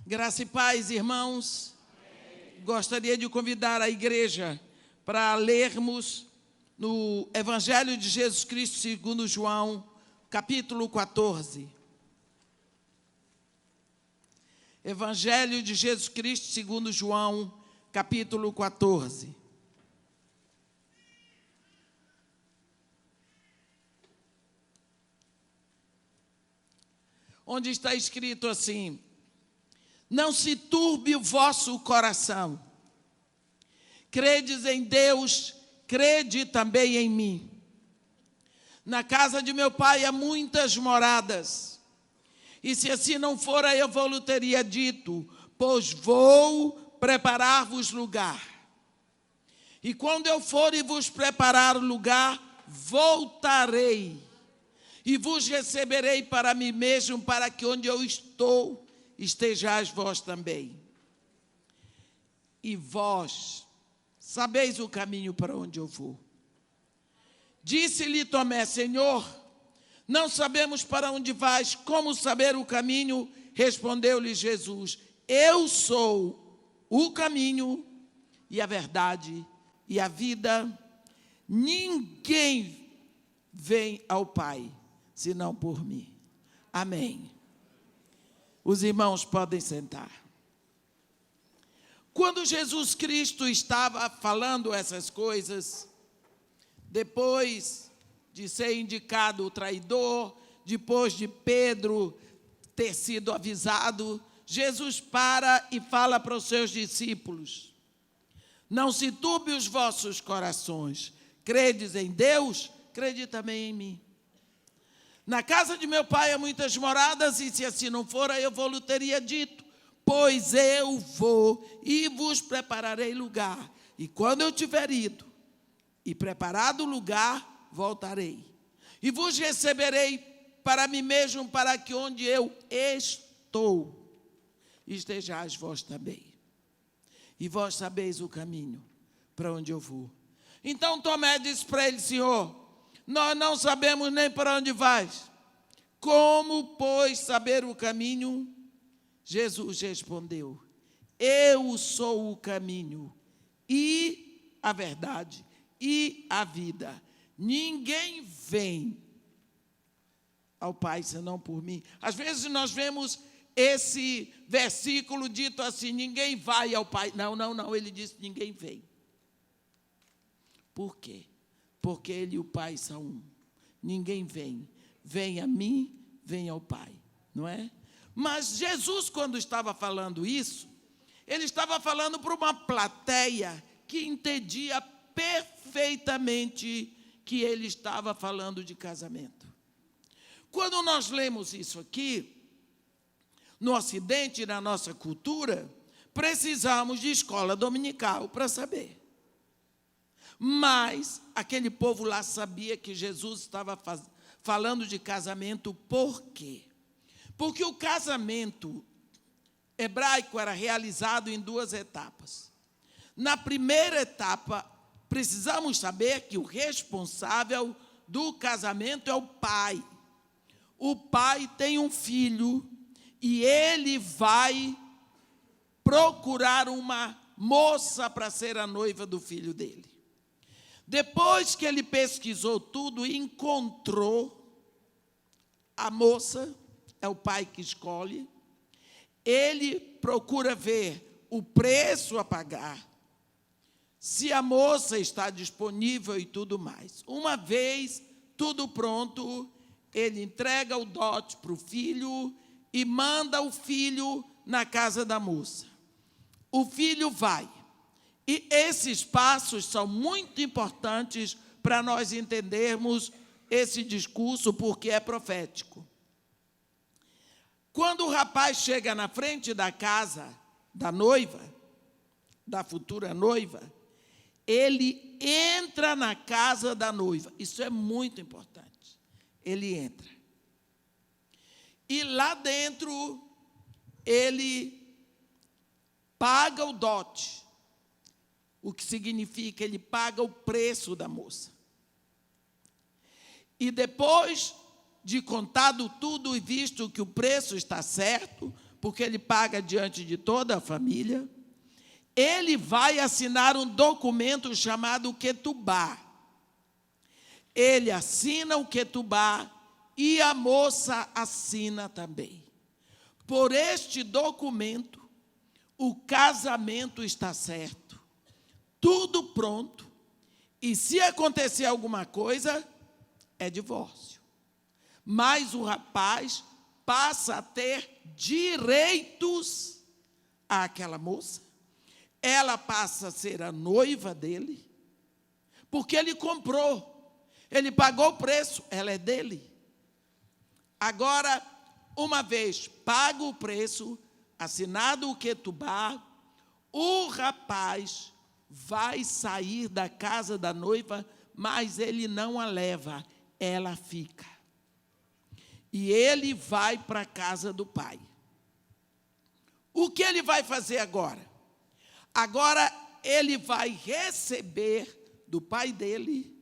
Graça e paz, irmãos. Gostaria de convidar a igreja para lermos no Evangelho de Jesus Cristo segundo João, capítulo 14. Evangelho de Jesus Cristo segundo João, capítulo 14. Onde está escrito assim: não se turbe o vosso coração. Credes em Deus, crede também em mim. Na casa de meu pai há muitas moradas. E se assim não fora, eu vou-lhe teria dito, pois vou preparar-vos lugar. E quando eu for e vos preparar o lugar, voltarei e vos receberei para mim mesmo, para que onde eu estou, estejais vós também. E vós sabeis o caminho para onde eu vou. Disse-lhe Tomé: Senhor, não sabemos para onde vais, como saber o caminho? Respondeu-lhe Jesus: eu sou o caminho e a verdade e a vida. Ninguém vem ao Pai senão por mim. Amém. Os irmãos podem sentar. Quando Jesus Cristo estava falando essas coisas, depois de ser indicado o traidor, depois de Pedro ter sido avisado, Jesus para e fala para os seus discípulos: não se turbe os vossos corações. Credes em Deus, crede também em mim. Na casa de meu pai há muitas moradas, e se assim não fora, eu vou-lhe teria dito, pois eu vou e vos prepararei lugar. E quando eu tiver ido e preparado o lugar, voltarei. E vos receberei para mim mesmo, para que onde eu estou, estejais vós também. E vós sabeis o caminho para onde eu vou. Então Tomé disse para ele: Senhor, nós não sabemos nem para onde vais. Como, pois, saber o caminho? Jesus respondeu: eu sou o caminho e a verdade e a vida. Ninguém vem ao Pai senão por mim. Às vezes nós vemos esse versículo dito assim: ninguém vai ao Pai. Não, ele disse: ninguém vem. Por quê? Porque ele e o Pai são um. Ninguém vem. Vem a mim, vem ao Pai. Não é? Mas Jesus, quando estava falando isso, ele estava falando para uma plateia que entendia perfeitamente que ele estava falando de casamento. Quando nós lemos isso aqui, no Ocidente, na nossa cultura, precisamos de escola dominical para saber. Mas aquele povo lá sabia que Jesus estava falando de casamento. Por quê? Porque o casamento hebraico era realizado em duas etapas. Na primeira etapa, precisamos saber que o responsável do casamento é o pai. O pai tem um filho e ele vai procurar uma moça para ser a noiva do filho dele. Depois que ele pesquisou tudo e encontrou a moça, é o pai que escolhe, ele procura ver o preço a pagar, se a moça está disponível e tudo mais. Uma vez tudo pronto, ele entrega o dote para o filho e manda o filho na casa da moça. O filho vai. E esses passos são muito importantes para nós entendermos esse discurso, porque é profético. Quando o rapaz chega na frente da casa da noiva, da futura noiva, ele entra na casa da noiva. Isso é muito importante. Ele entra. E lá dentro, ele paga o dote. O que significa, ele paga o preço da moça. E depois de contado tudo e visto que o preço está certo, porque ele paga diante de toda a família, ele vai assinar um documento chamado Ketubá. Ele assina o Ketubá e a moça assina também. Por este documento, o casamento está certo, tudo pronto, e se acontecer alguma coisa, é divórcio. Mas o rapaz passa a ter direitos àquela moça, ela passa a ser a noiva dele, porque ele comprou, ele pagou o preço, ela é dele. Agora, uma vez pago o preço, assinado o Ketubá, o rapaz vai sair da casa da noiva, mas ele não a leva, ela fica. E ele vai para a casa do pai. O que ele vai fazer agora? Agora ele vai receber do pai dele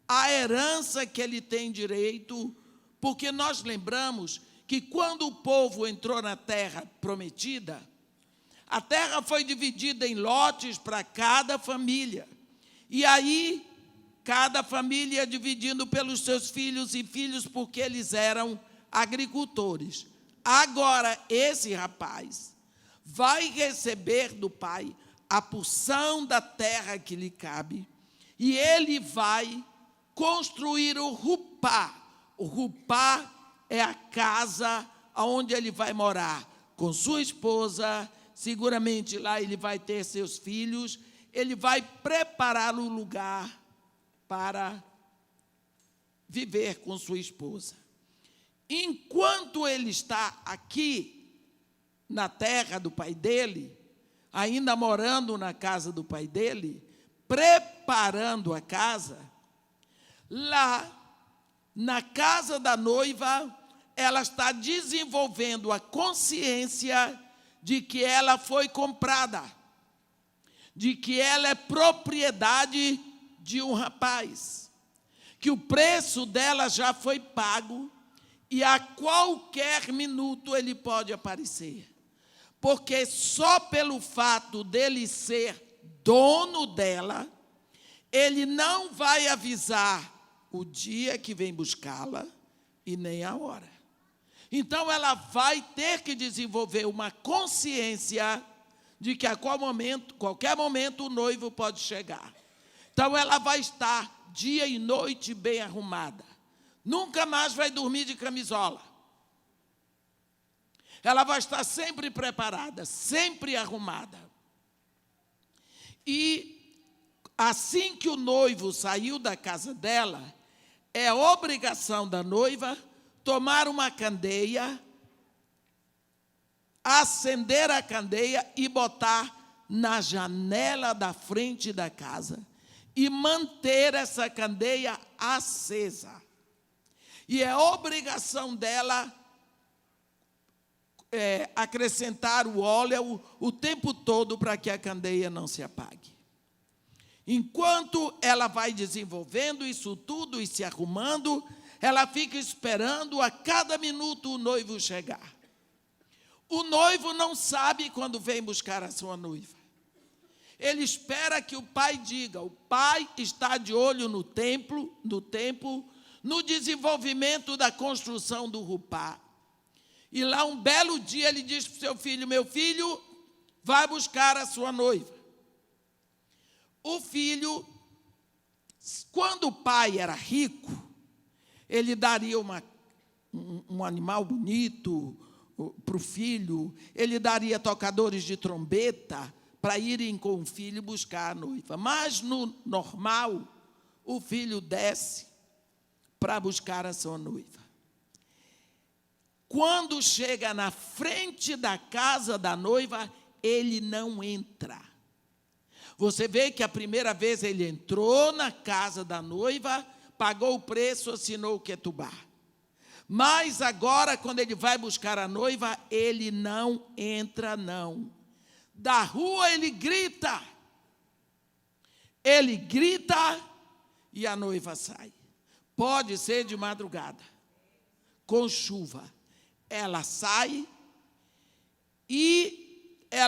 a herança que ele tem direito, porque nós lembramos que quando o povo entrou na terra prometida, a terra foi dividida em lotes para cada família. E aí, cada família ia dividindo pelos seus filhos e filhos, porque eles eram agricultores. Agora, esse rapaz vai receber do pai a porção da terra que lhe cabe, e ele vai construir o Rupá. O Rupá é a casa onde ele vai morar com sua esposa, seguramente lá ele vai ter seus filhos, ele vai preparar o lugar para viver com sua esposa. Enquanto ele está aqui na terra do pai dele, ainda morando na casa do pai dele, preparando a casa, lá na casa da noiva, ela está desenvolvendo a consciência de que ela foi comprada, de que ela é propriedade de um rapaz, que o preço dela já foi pago e a qualquer minuto ele pode aparecer, porque só pelo fato dele ser dono dela, ele não vai avisar o dia que vem buscá-la e nem a hora. Então, ela vai ter que desenvolver uma consciência de que a qualquer momento o noivo pode chegar. Então, ela vai estar dia e noite bem arrumada. Nunca mais vai dormir de camisola. Ela vai estar sempre preparada, sempre arrumada. E assim que o noivo saiu da casa dela, é obrigação da noiva tomar uma candeia, acender a candeia e botar na janela da frente da casa e manter essa candeia acesa. E é obrigação dela acrescentar o óleo o tempo todo para que a candeia não se apague. Enquanto ela vai desenvolvendo isso tudo e se arrumando, ela fica esperando a cada minuto o noivo chegar. O noivo não sabe quando vem buscar a sua noiva. Ele espera que o pai diga. O pai está de olho no templo, no desenvolvimento da construção do Rupá. E lá um belo dia ele diz para o seu filho: meu filho, vai buscar a sua noiva. O filho, quando o pai era rico, ele daria um animal bonito para o filho, ele daria tocadores de trombeta para irem com o filho buscar a noiva. Mas no normal, o filho desce para buscar a sua noiva. Quando chega na frente da casa da noiva, ele não entra. Você vê que a primeira vez ele entrou na casa da noiva, pagou o preço, assinou o Ketubá. Mas agora, quando ele vai buscar a noiva, ele não entra, não. Da rua ele grita. Ele grita e a noiva sai. Pode ser de madrugada, com chuva. Ela sai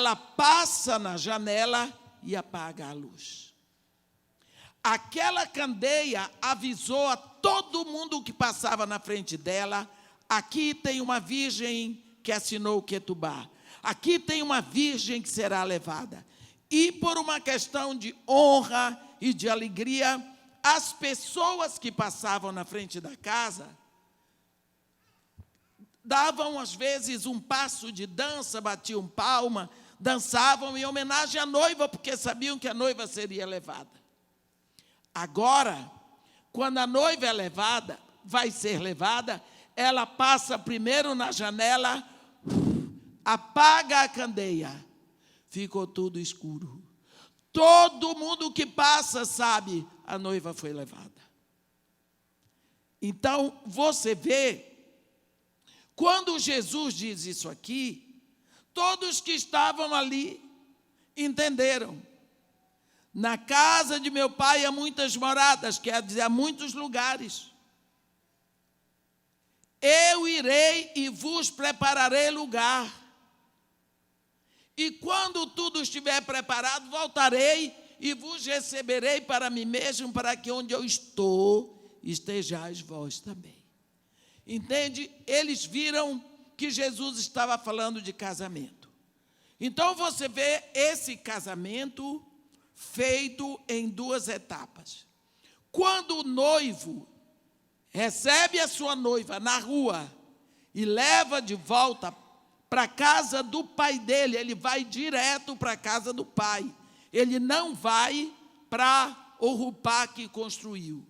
ela passa na janela e apaga a luz. Aquela candeia avisou a todo mundo que passava na frente dela: aqui tem uma virgem que assinou o Ketubá. Aqui tem uma virgem que será levada. E por uma questão de honra e de alegria, as pessoas que passavam na frente da casa davam às vezes um passo de dança, batiam palma, dançavam em homenagem à noiva, porque sabiam que a noiva seria levada. Agora, quando a noiva é levada, vai ser levada, ela passa primeiro na janela, apaga a candeia, ficou tudo escuro. Todo mundo que passa sabe, a noiva foi levada. Então, você vê, quando Jesus diz isso aqui, todos que estavam ali entenderam. Na casa de meu pai há muitas moradas, quer dizer, há muitos lugares. Eu irei e vos prepararei lugar. E quando tudo estiver preparado, voltarei e vos receberei para mim mesmo, para que onde eu estou, estejais vós também. Entende? Eles viram que Jesus estava falando de casamento. Então você vê esse casamento feito em duas etapas. Quando o noivo recebe a sua noiva na rua e leva de volta para a casa do pai dele, ele vai direto para a casa do pai. Ele não vai para o rupá que construiu.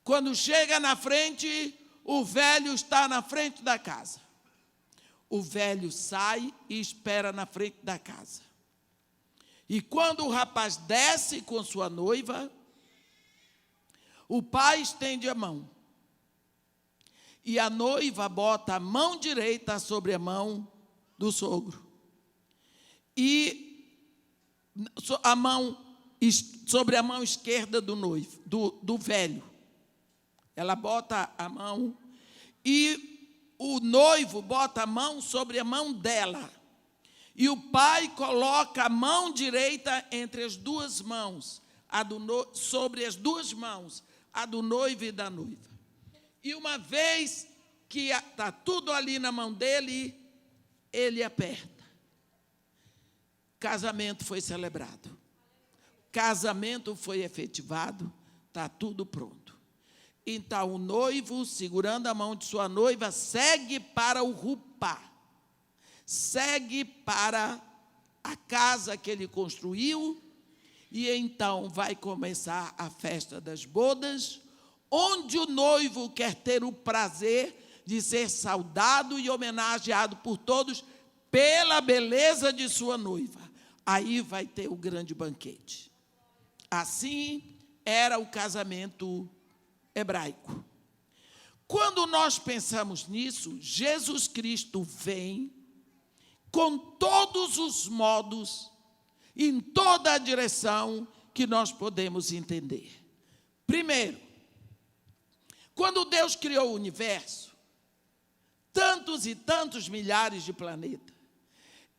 Quando chega na frente, o velho está na frente da casa. O velho sai e espera na frente da casa. E quando o rapaz desce com sua noiva, o pai estende a mão. E a noiva bota a mão direita sobre a mão do sogro. E a mão sobre a mão esquerda do noivo, do velho. Ela bota a mão e o noivo bota a mão sobre a mão dela. E o pai coloca a mão direita entre as duas mãos, sobre as duas mãos, a do noivo e da noiva. E uma vez que está tudo ali na mão dele, ele aperta. Casamento foi celebrado. Casamento foi efetivado, está tudo pronto. Então o noivo, segurando a mão de sua noiva, segue para o rupá. Segue para a casa que ele construiu, e então vai começar a festa das bodas, onde o noivo quer ter o prazer de ser saudado e homenageado por todos pela beleza de sua noiva. Aí vai ter o grande banquete. Assim era o casamento hebraico. Quando nós pensamos nisso, Jesus Cristo vem com todos os modos, em toda a direção que nós podemos entender. Primeiro, quando Deus criou o universo, tantos e tantos milhares de planetas,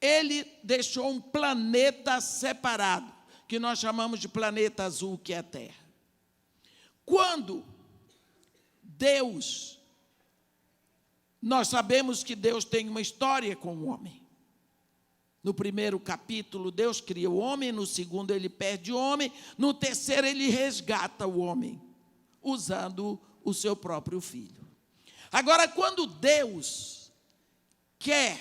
Ele deixou um planeta separado, que nós chamamos de planeta azul, que é a Terra. Quando Deus, nós sabemos que Deus tem uma história com o homem. No primeiro capítulo, Deus cria o homem, no segundo, ele perde o homem, no terceiro, ele resgata o homem, usando o seu próprio filho. Agora, quando Deus quer,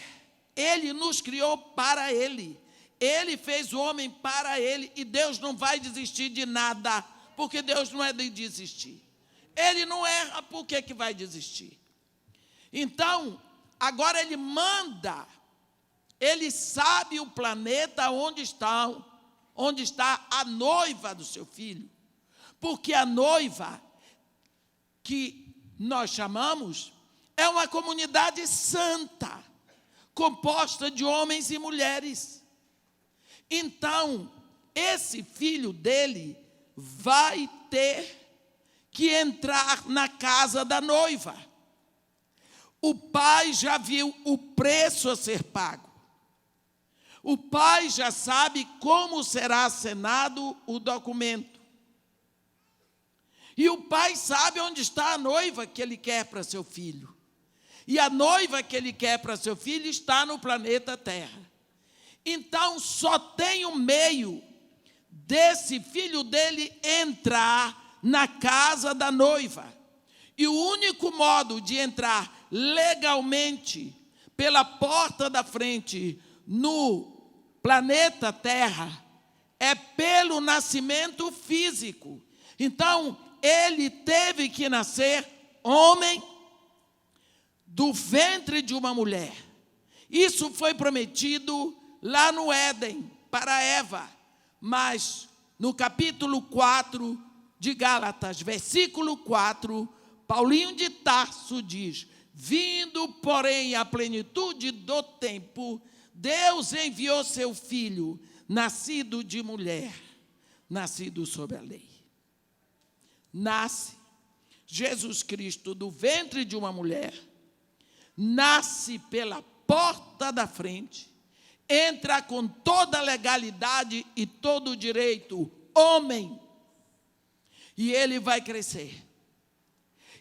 Ele nos criou para Ele. Ele fez o homem para Ele, e Deus não vai desistir de nada, porque Deus não é de desistir. Ele não erra, por que vai desistir? Então, agora Ele manda. Ele sabe o planeta onde está a noiva do seu filho. Porque a noiva, que nós chamamos, é uma comunidade santa, composta de homens e mulheres. Então, esse filho dele vai ter que entrar na casa da noiva. O pai já viu o preço a ser pago. O pai já sabe como será assinado o documento. E o pai sabe onde está a noiva que ele quer para seu filho. E a noiva que ele quer para seu filho está no planeta Terra. Então, só tem um meio desse filho dele entrar na casa da noiva. E o único modo de entrar legalmente pela porta da frente no planeta Terra é pelo nascimento físico. Então, ele teve que nascer homem do ventre de uma mulher. Isso foi prometido lá no Éden para Eva. Mas no capítulo 4 de Gálatas, versículo 4, Paulinho de Tarso diz: vindo, porém, à plenitude do tempo, Deus enviou seu filho, nascido de mulher, nascido sob a lei. Nasce Jesus Cristo do ventre de uma mulher, nasce pela porta da frente, entra com toda a legalidade e todo o direito, homem, e ele vai crescer.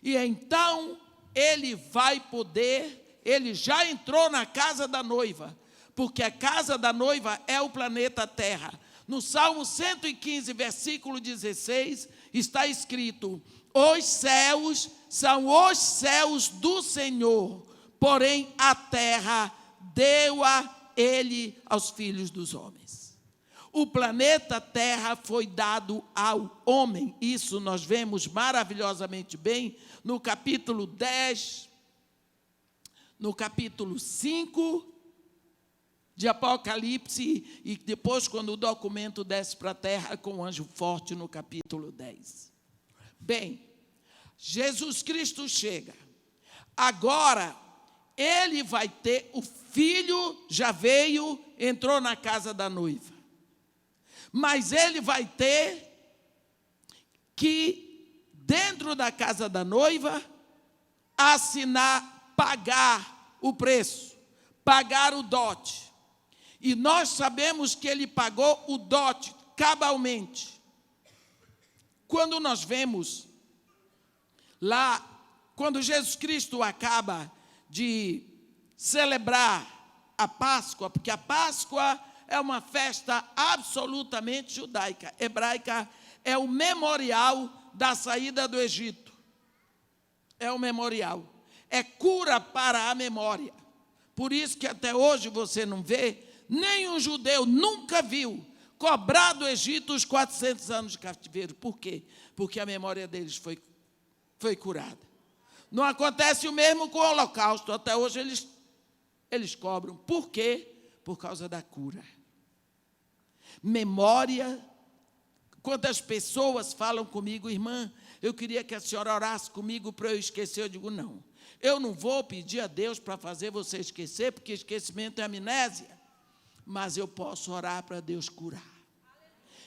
E então ele vai poder, ele já entrou na casa da noiva, porque a casa da noiva é o planeta Terra. No Salmo 115, versículo 16, está escrito: os céus são os céus do Senhor, porém a terra deu-a ele aos filhos dos homens. O planeta Terra foi dado ao homem. Isso nós vemos maravilhosamente bem no capítulo 10, no capítulo 5 de Apocalipse, e depois quando o documento desce para a terra com o anjo forte no capítulo 10. Bem, Jesus Cristo chega. Agora, ele vai ter, o filho já veio, entrou na casa da noiva. Mas ele vai ter que, dentro da casa da noiva, assinar, pagar o preço, pagar o dote. E nós sabemos que ele pagou o dote cabalmente. Quando nós vemos lá, quando Jesus Cristo acaba de celebrar a Páscoa, porque a Páscoa é uma festa absolutamente judaica, hebraica, é o memorial da saída do Egito. É o memorial, é cura para a memória. Por isso que até hoje você não vê, nenhum judeu nunca viu cobrar do Egito os 400 anos de cativeiro. Por quê? Porque a memória deles foi curada. Não acontece o mesmo com o Holocausto. Até hoje eles cobram. Por quê? Por causa da cura. Memória. Quantas pessoas falam comigo: irmã, eu queria que a senhora orasse comigo para eu esquecer. Eu digo: não, eu não vou pedir a Deus para fazer você esquecer, porque esquecimento é amnésia. Mas eu posso orar para Deus curar.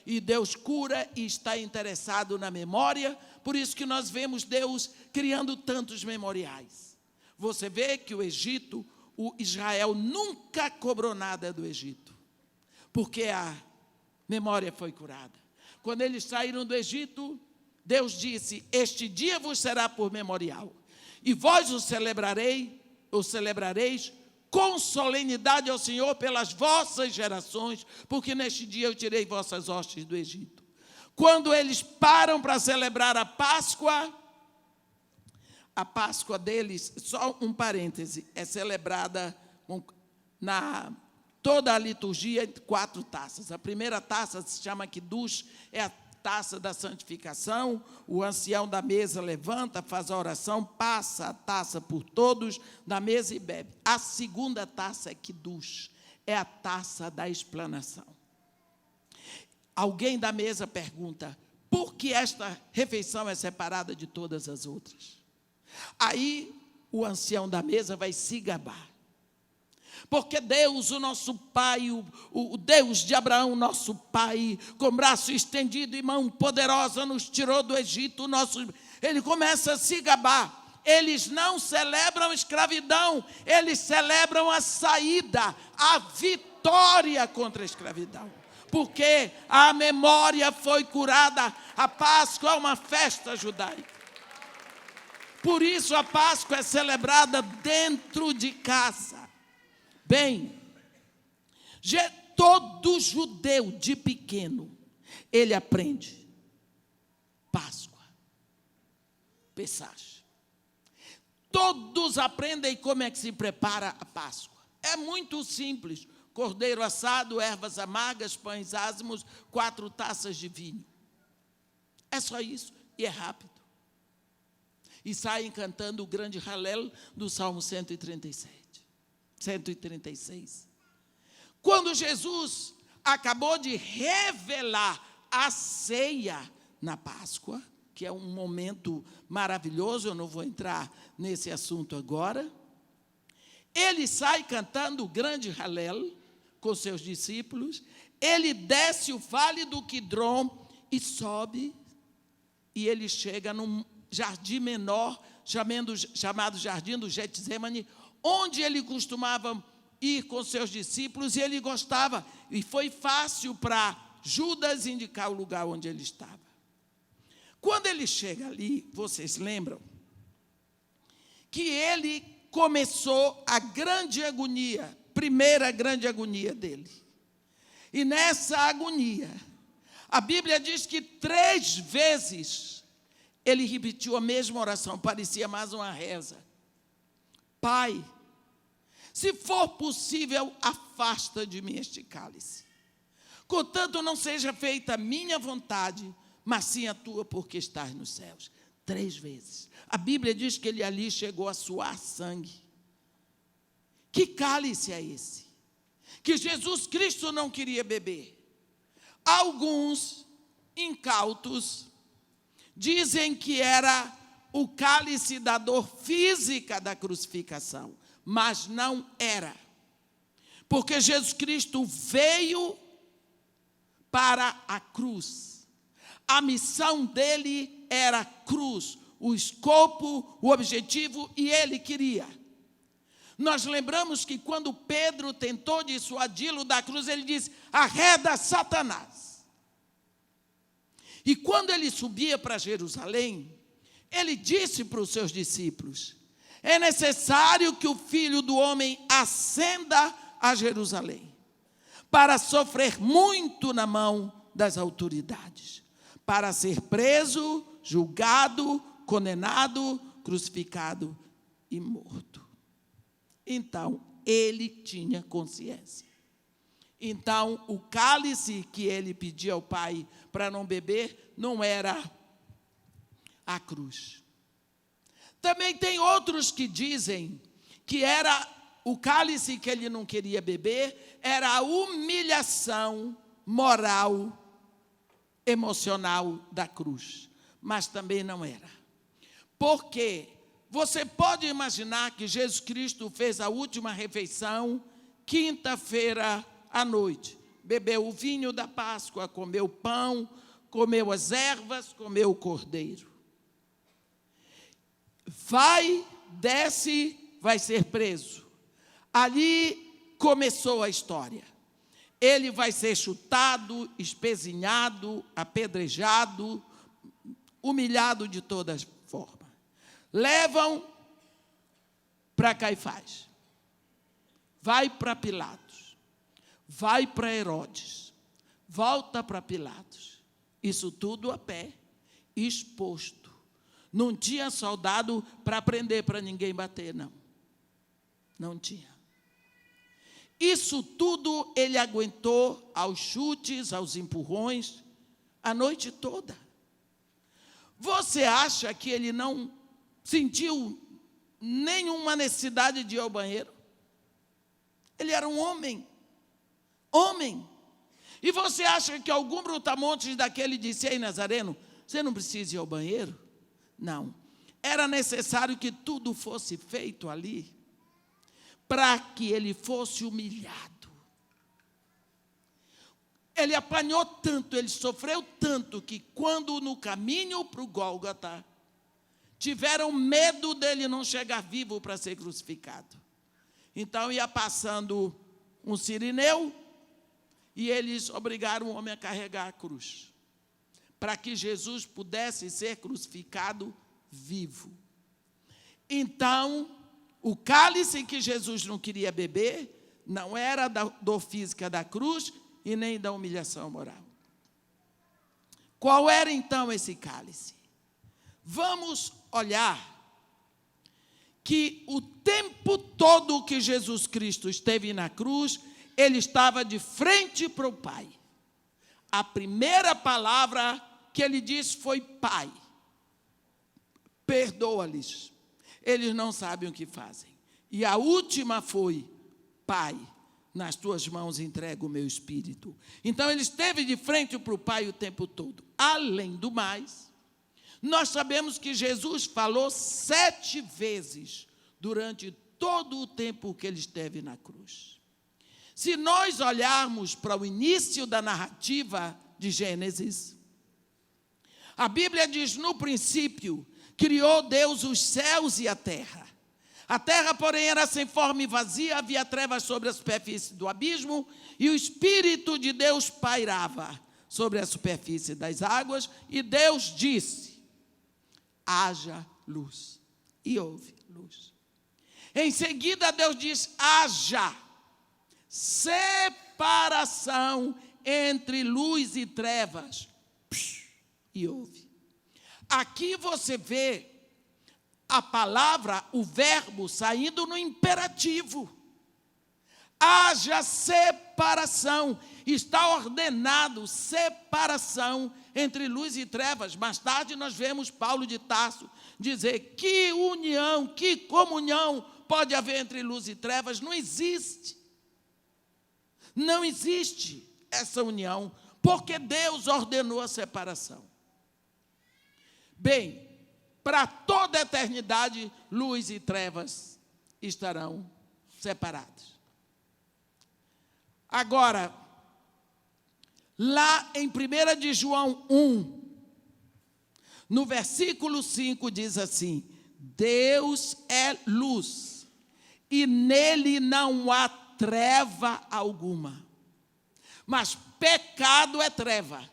E Deus cura e está interessado na memória. Por isso que nós vemos Deus criando tantos memoriais. Você vê que o Egito, o Israel nunca cobrou nada do Egito, porque a memória foi curada. Quando eles saíram do Egito, Deus disse: este dia vos será por memorial, e vós o celebrareis com solenidade ao Senhor pelas vossas gerações, porque neste dia eu tirei vossas hostes do Egito. Quando eles param para celebrar a Páscoa deles, só um parêntese, é celebrada na toda a liturgia 4 taças. A primeira taça se chama Kiddush, é a taça da santificação. O ancião da mesa levanta, faz a oração, passa a taça por todos da mesa e bebe. A segunda taça é Kiddush, é a taça da explanação. Alguém da mesa pergunta: por que esta refeição é separada de todas as outras? Aí o ancião da mesa vai se gabar. Porque Deus, o nosso Pai, o Deus de Abraão, nosso Pai, com braço estendido e mão poderosa, nos tirou do Egito. Ele começa a se gabar. Eles não celebram escravidão, eles celebram a saída, a vitória vitória contra a escravidão. Porque a memória foi curada. A Páscoa é uma festa judaica. Por isso a Páscoa é celebrada dentro de casa. Bem, todo judeu de pequeno, ele aprende Páscoa, Pesach. Todos aprendem como é que se prepara a Páscoa. É muito simples. Cordeiro assado, ervas amargas, pães ázimos, 4 taças de vinho. É só isso e é rápido. E saem cantando o grande Halel do Salmo 136. Quando Jesus acabou de revelar a ceia na Páscoa, que é um momento maravilhoso, eu não vou entrar nesse assunto agora, ele sai cantando o grande Halel com seus discípulos, ele desce o vale do Quidrom e sobe, e ele chega num jardim menor, chamado Jardim do Getsemane, onde ele costumava ir com seus discípulos, e ele gostava, e foi fácil para Judas indicar o lugar onde ele estava. Quando ele chega ali, vocês lembram que ele começou a grande agonia, primeira grande agonia dele. E nessa agonia, a Bíblia diz que 3 vezes ele repetiu a mesma oração, parecia mais uma reza. Pai, se for possível, afasta de mim este cálice. Contanto não seja feita a minha vontade, mas sim a tua, porque estás nos céus. 3 vezes. A Bíblia diz que ele ali chegou a suar sangue. Que cálice é esse? Que Jesus Cristo não queria beber. Alguns incautos dizem que era o cálice da dor física da crucificação, mas não era. Porque Jesus Cristo veio para a cruz. A missão dele era a cruz, o escopo, o objetivo, e ele queria. Nós lembramos que quando Pedro tentou dissuadi-lo da cruz, ele disse, arreda Satanás. E quando ele subia para Jerusalém, ele disse para os seus discípulos, é necessário que o Filho do Homem ascenda a Jerusalém, para sofrer muito na mão das autoridades, para ser preso, julgado, condenado, crucificado e morto. Então, ele tinha consciência. Então, o cálice que ele pedia ao Pai para não beber, não era a cruz. Também tem outros que dizem que era o cálice que ele não queria beber, era a humilhação moral, emocional da cruz. Mas também não era. Porque você pode imaginar que Jesus Cristo fez a última refeição quinta-feira à noite. Bebeu o vinho da Páscoa, comeu pão, comeu as ervas, comeu o cordeiro. Desce, vai ser preso. Ali começou a história. Ele vai ser chutado, espezinhado, apedrejado, humilhado de todas formas. Levam para Caifás. Vai para Pilatos. Vai para Herodes. Volta para Pilatos. Isso tudo a pé, exposto. Não tinha soldado para prender, para ninguém bater, não. Não tinha. Isso tudo ele aguentou aos chutes, aos empurrões, a noite toda. Você acha que ele não sentiu nenhuma necessidade de ir ao banheiro? Ele era um homem. Homem. E você acha que algum brutamontes daquele disse, ei, Nazareno, você não precisa ir ao banheiro? Não. Era necessário que tudo fosse feito ali para que ele fosse humilhado. Ele apanhou tanto, ele sofreu tanto, que quando no caminho para o Gólgota, tiveram medo dele não chegar vivo para ser crucificado. Então ia passando um cirineu, e eles obrigaram o homem a carregar a cruz, para que Jesus pudesse ser crucificado vivo. Então, o cálice que Jesus não queria beber não era da dor física da cruz e nem da humilhação moral. Qual era então esse cálice? Vamos olhar que o tempo todo que Jesus Cristo esteve na cruz, ele estava de frente para o Pai. A primeira palavra que ele disse foi: Pai, perdoa-lhes, eles não sabem o que fazem. E a última foi: Pai, nas tuas mãos entrego o meu espírito. Então ele esteve de frente para o Pai o tempo todo. Além do mais, nós sabemos que Jesus falou 7 vezes durante todo o tempo que ele esteve na cruz. Se nós olharmos para o início da narrativa de Gênesis, a Bíblia diz: no princípio, criou Deus os céus e a terra. A terra, porém, era sem forma e vazia, havia trevas sobre a superfície do abismo, e o Espírito de Deus pairava sobre a superfície das águas, e Deus disse: haja luz. E houve luz. Em seguida, Deus diz: haja separação entre luz e trevas. E houve. Aqui você vê a palavra, o verbo, saindo no imperativo. Haja separação. Está ordenado separação entre luz e trevas. Mais tarde nós vemos Paulo de Tarso dizer: que união, que comunhão pode haver entre luz e trevas? Não existe. Não existe essa união, porque Deus ordenou a separação. Bem, para toda a eternidade, luz e trevas estarão separados. Agora, lá em 1 de João 1, no versículo 5, diz assim: Deus é luz, e nele não há treva alguma. Mas pecado é treva.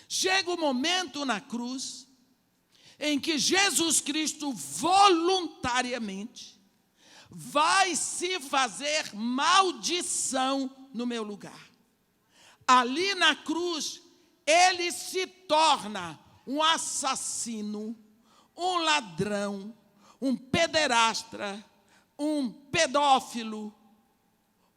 Chega o momento na cruz em que Jesus Cristo voluntariamente vai se fazer maldição no meu lugar. Ali na cruz, ele se torna um assassino, um ladrão, um pederastra, um pedófilo,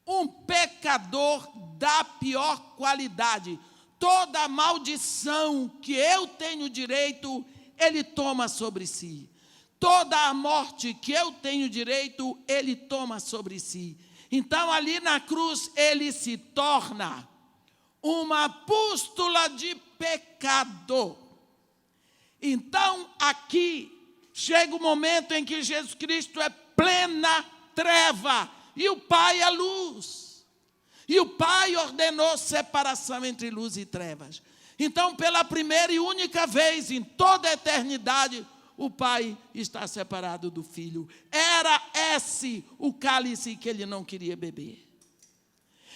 um pecador da pior qualidade. Toda a maldição que eu tenho direito, ele toma sobre si. Toda a morte que eu tenho direito, ele toma sobre si. Então, ali na cruz, ele se torna uma pústula de pecado. Então, aqui, chega o momento em que Jesus Cristo é plena treva, e o Pai é luz. E o Pai ordenou separação entre luz e trevas. Então, pela primeira e única vez em toda a eternidade, o Pai está separado do Filho. Era esse o cálice que ele não queria beber.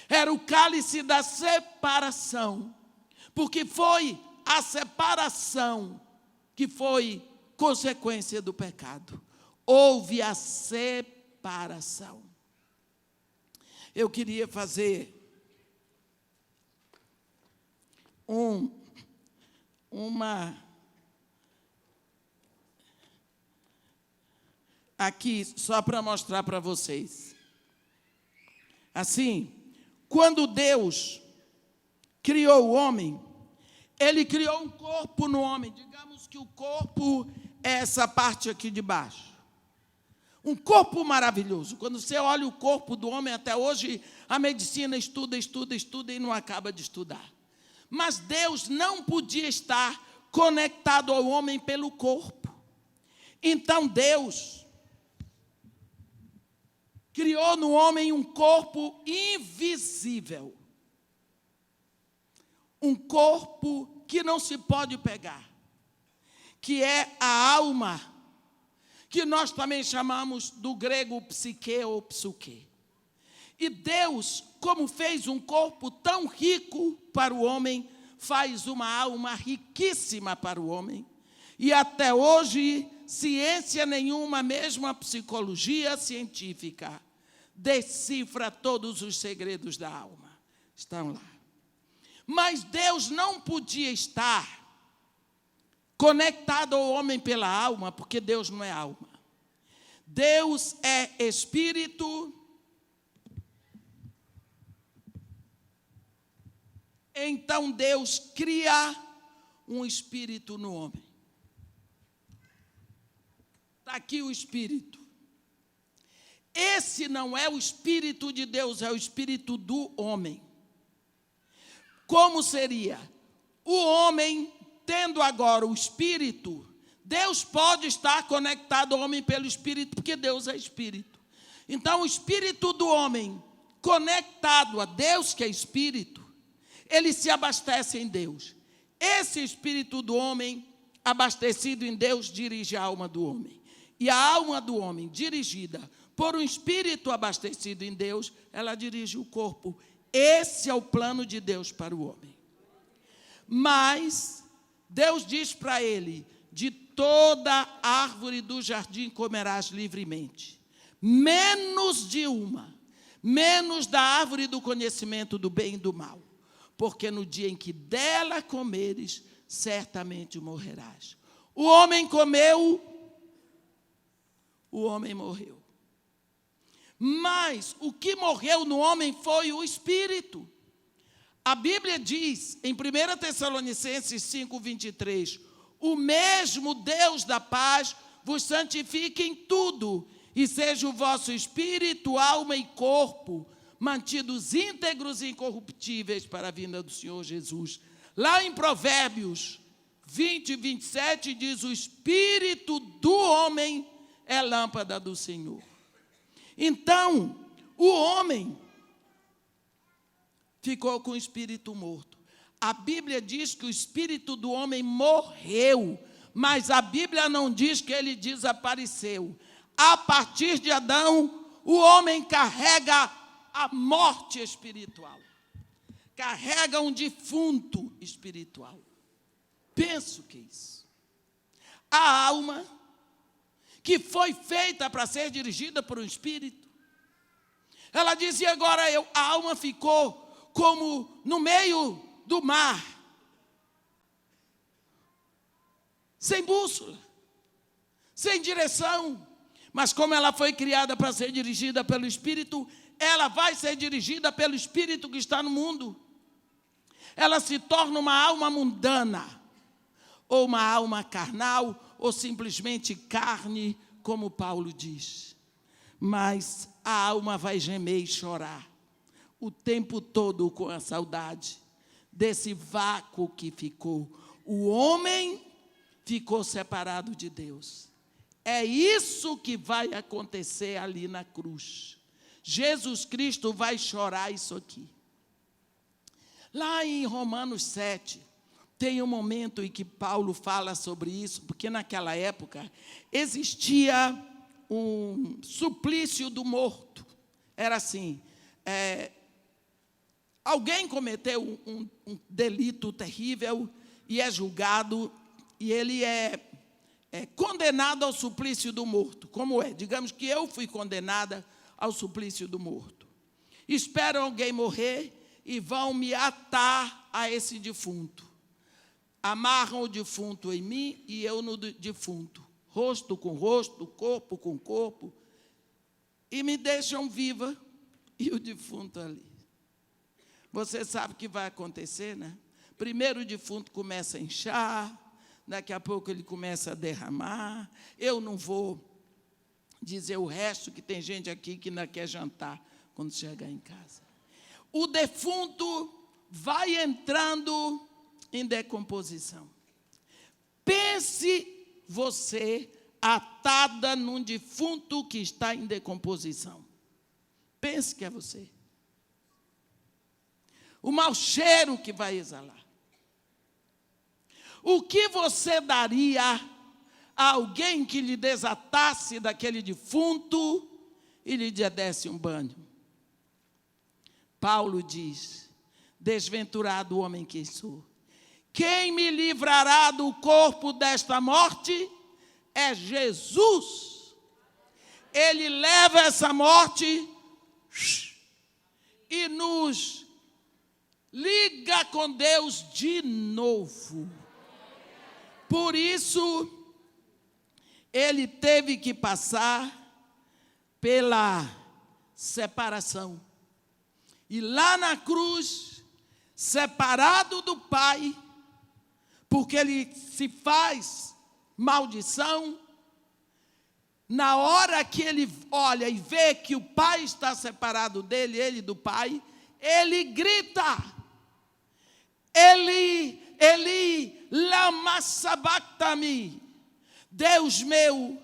Era o cálice da separação, porque foi a separação que foi consequência do pecado. Houve a separação. Eu queria fazer aqui, só para mostrar para vocês. Assim, quando Deus criou o homem, ele criou um corpo no homem. Digamos que o corpo é essa parte aqui de baixo. Um corpo maravilhoso. Quando você olha o corpo do homem, até hoje, a medicina estuda e não acaba de estudar. Mas Deus não podia estar conectado ao homem pelo corpo. Então Deus criou no homem um corpo invisível. Um corpo que não se pode pegar. Que é a alma, que nós também chamamos do grego psique ou psuque. E Deus, como fez um corpo tão rico para o homem, faz uma alma riquíssima para o homem. E até hoje, ciência nenhuma, mesmo a psicologia científica, decifra todos os segredos da alma. Estão lá. Mas Deus não podia estar conectado ao homem pela alma, porque Deus não é alma. Deus é espírito. Então Deus cria um espírito no homem. Está aqui o espírito. Esse não é o espírito de Deus, é o espírito do homem. Como seria? O homem, tendo agora o espírito, Deus pode estar conectado ao homem pelo espírito, porque Deus é espírito. Então, o espírito do homem, conectado a Deus, que é espírito, ele se abastece em Deus. Esse espírito do homem, abastecido em Deus, dirige a alma do homem. E a alma do homem, dirigida por um espírito abastecido em Deus, ela dirige o corpo. Esse é o plano de Deus para o homem. Mas Deus diz para ele: de toda árvore do jardim comerás livremente, menos de uma, menos da árvore do conhecimento do bem e do mal, porque no dia em que dela comeres, certamente morrerás. O homem comeu, o homem morreu. Mas o que morreu no homem foi o espírito. A Bíblia diz, em 1 Tessalonicenses 5:23, o mesmo Deus da paz vos santifique em tudo, e seja o vosso espírito, alma e corpo mantidos íntegros e incorruptíveis para a vinda do Senhor Jesus. Lá em Provérbios 20:27 diz: o espírito do homem é lâmpada do Senhor. Então, o homem ficou com o espírito morto. A Bíblia diz que o espírito do homem morreu, mas a Bíblia não diz que ele desapareceu. A partir de Adão, o homem carrega a morte espiritual, carrega um defunto espiritual. Penso que isso. A alma, que foi feita para ser dirigida por um espírito, ela dizia: agora a alma ficou como no meio do mar, sem bússola, sem direção. Mas como ela foi criada para ser dirigida pelo Espírito, ela vai ser dirigida pelo Espírito que está no mundo. Ela se torna uma alma mundana, ou uma alma carnal, ou simplesmente carne, como Paulo diz. Mas a alma vai gemer e chorar o tempo todo com a saudade desse vácuo que ficou. O homem ficou separado de Deus. É isso que vai acontecer ali na cruz. Jesus Cristo vai chorar isso aqui. Lá em Romanos 7, tem um momento em que Paulo fala sobre isso, porque naquela época existia um suplício do morto. Era assim, alguém cometeu um delito terrível e é julgado, e ele é condenado ao suplício do morto. Como é? Digamos que eu fui condenada ao suplício do morto. Esperam alguém morrer e vão me atar a esse defunto. Amarram o defunto em mim e eu no defunto. Rosto com rosto, corpo com corpo. E me deixam viva e o defunto ali. Você sabe o que vai acontecer, né? Primeiro o defunto começa a inchar, daqui a pouco ele começa a derramar. Eu não vou dizer o resto, que tem gente aqui que ainda quer jantar quando chegar em casa. O defunto vai entrando em decomposição. Pense você atada num defunto que está em decomposição. Pense que é você. O mau cheiro que vai exalar. O que você daria a alguém que lhe desatasse daquele defunto e lhe desse um banho? Paulo diz: desventurado homem que sou, quem me livrará do corpo desta morte? É Jesus. Ele leva essa morte e nos liga com Deus de novo. Por isso, ele teve que passar pela separação. E lá na cruz, separado do Pai, porque ele se faz maldição, na hora que ele olha e vê que o Pai está separado dele, ele do Pai, ele grita, Eli, lama sabachthani, Deus meu,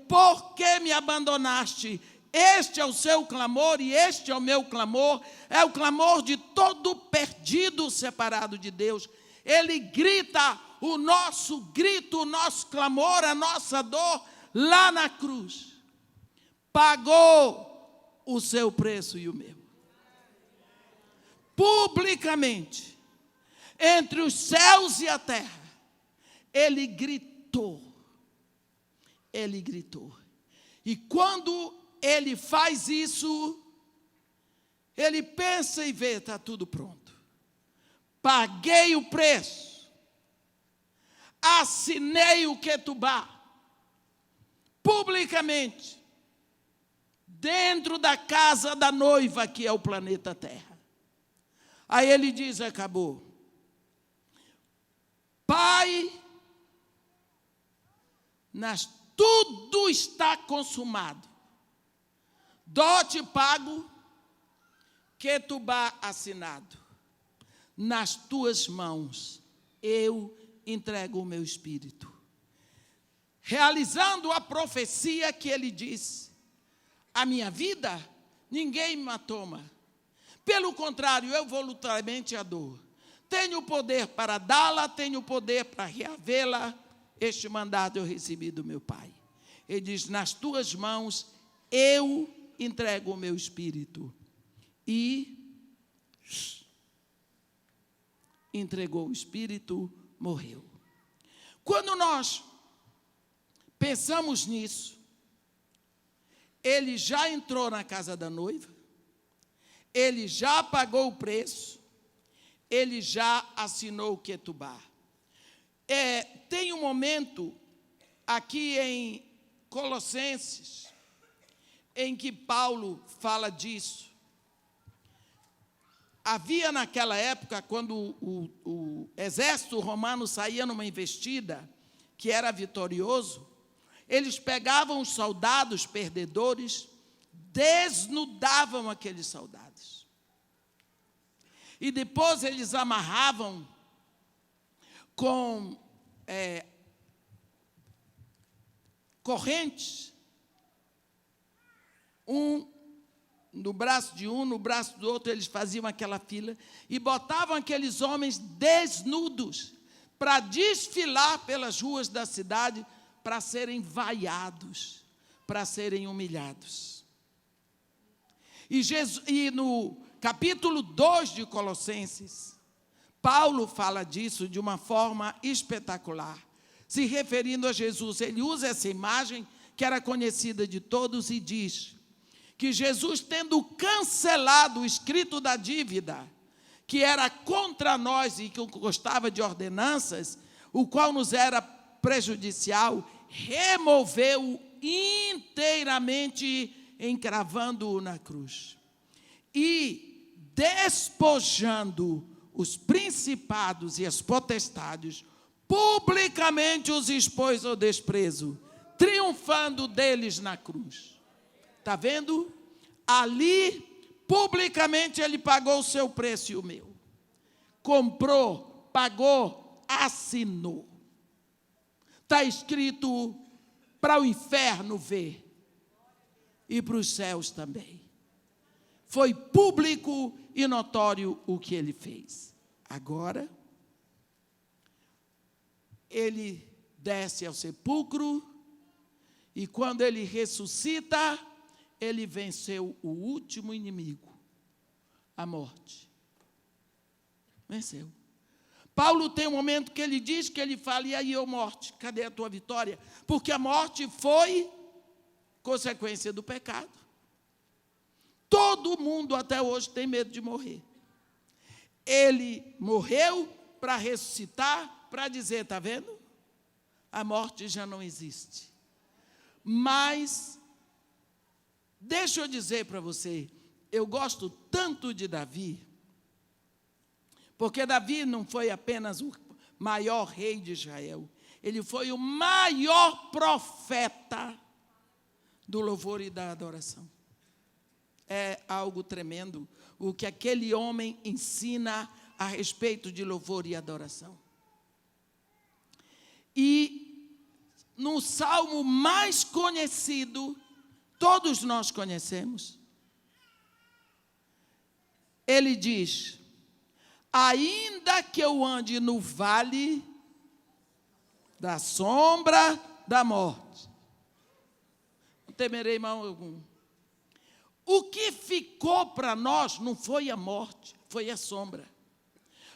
por que me abandonaste? Este é o seu clamor e este é o meu clamor, é o clamor de todo perdido separado de Deus. Ele grita o nosso grito, o nosso clamor, a nossa dor lá na cruz. Pagou o seu preço e o meu. Publicamente, entre os céus e a terra, ele gritou. Ele gritou. E quando ele faz isso, ele pensa e vê, está tudo pronto. Paguei o preço. Assinei o Ketubá. Publicamente. Dentro da casa da noiva, que é o planeta Terra. Aí ele diz, acabou. Pai, tudo está consumado. Dote pago, Ketubá assinado. Nas tuas mãos eu entrego o meu espírito. Realizando a profecia que ele disse: a minha vida ninguém me toma. Pelo contrário, eu voluntariamente a dou. Tenho poder para dá-la, tenho poder para reavê-la. Este mandado eu recebi do meu Pai. Ele diz, nas tuas mãos eu entrego o meu espírito. E entregou o espírito, morreu. Quando nós pensamos nisso, ele já entrou na casa da noiva, ele já pagou o preço, ele já assinou o Ketubá. Tem um momento aqui em Colossenses, em que Paulo fala disso. Havia naquela época, quando o exército romano saía numa investida, que era vitorioso, eles pegavam os soldados perdedores, desnudavam aqueles soldados. E depois eles amarravam com correntes, no braço de um, no braço do outro, eles faziam aquela fila e botavam aqueles homens desnudos para desfilar pelas ruas da cidade, para serem vaiados, para serem humilhados. E no capítulo 2 de Colossenses, Paulo fala disso de uma forma espetacular, se referindo a Jesus. Ele usa essa imagem que era conhecida de todos e diz que Jesus, tendo cancelado o escrito da dívida, que era contra nós e que gostava de ordenanças, o qual nos era prejudicial, removeu inteiramente, encravando-o na cruz. E despojando os principados e as potestades, publicamente os expôs ao desprezo, triunfando deles na cruz. Está vendo? Ali, publicamente, ele pagou o seu preço e o meu. Comprou, pagou, assinou. Está escrito para o inferno ver e para os céus também. Foi público e notório o que ele fez. Agora, ele desce ao sepulcro e quando ele ressuscita, ele venceu o último inimigo, a morte. Venceu. Paulo tem um momento que ele diz, que ele fala, e aí, ô morte, cadê a tua vitória? Porque a morte foi consequência do pecado. Todo mundo até hoje tem medo de morrer. Ele morreu para ressuscitar, para dizer, está vendo? A morte já não existe. Mas, deixa eu dizer para você, eu gosto tanto de Davi, porque Davi não foi apenas o maior rei de Israel, ele foi o maior profeta do louvor e da adoração. É algo tremendo o que aquele homem ensina a respeito de louvor e adoração. E no salmo mais conhecido, todos nós conhecemos, ele diz: ainda que eu ande no vale da sombra da morte, não temerei mal algum. O que ficou para nós não foi a morte, foi a sombra.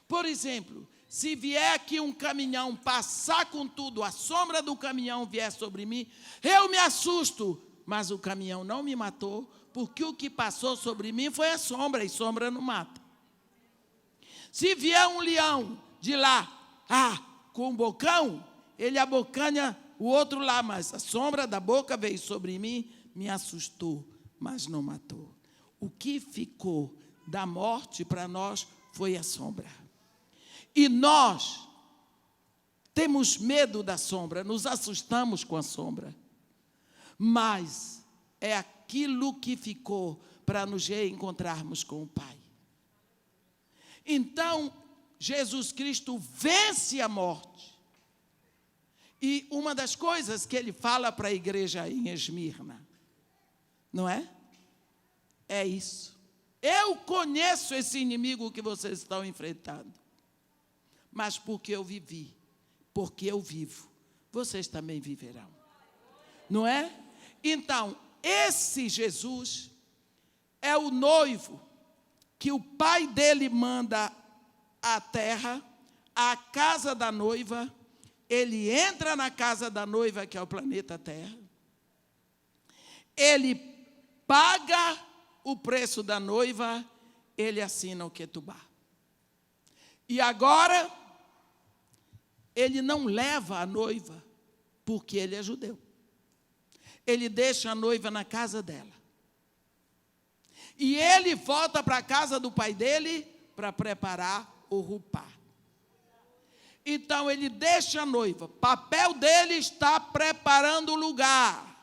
Por exemplo, se vier aqui um caminhão passar com tudo, a sombra do caminhão vier sobre mim, eu me assusto, mas o caminhão não me matou, porque o que passou sobre mim foi a sombra, e sombra não mata. Se vier um leão de lá, com um bocão, ele abocanha o outro lá, mas a sombra da boca veio sobre mim, me assustou, mas não matou. O que ficou da morte para nós foi a sombra. E nós temos medo da sombra, nos assustamos com a sombra. Mas é aquilo que ficou para nos reencontrarmos com o Pai. Então, Jesus Cristo vence a morte. E uma das coisas que ele fala para a igreja em Esmirna, não é? É isso. Eu conheço esse inimigo que vocês estão enfrentando. Mas porque eu vivi, porque eu vivo, vocês também viverão. Não é? Então, esse Jesus é o noivo que o pai dele manda à terra, à casa da noiva. Ele entra na casa da noiva, que é o planeta Terra. Ele paga o preço da noiva, ele assina o Ketubá. E agora, ele não leva a noiva, porque ele é judeu. Ele deixa a noiva na casa dela. E ele volta para a casa do pai dele para preparar o rupá. Então, ele deixa a noiva. Papel dele está preparando o lugar.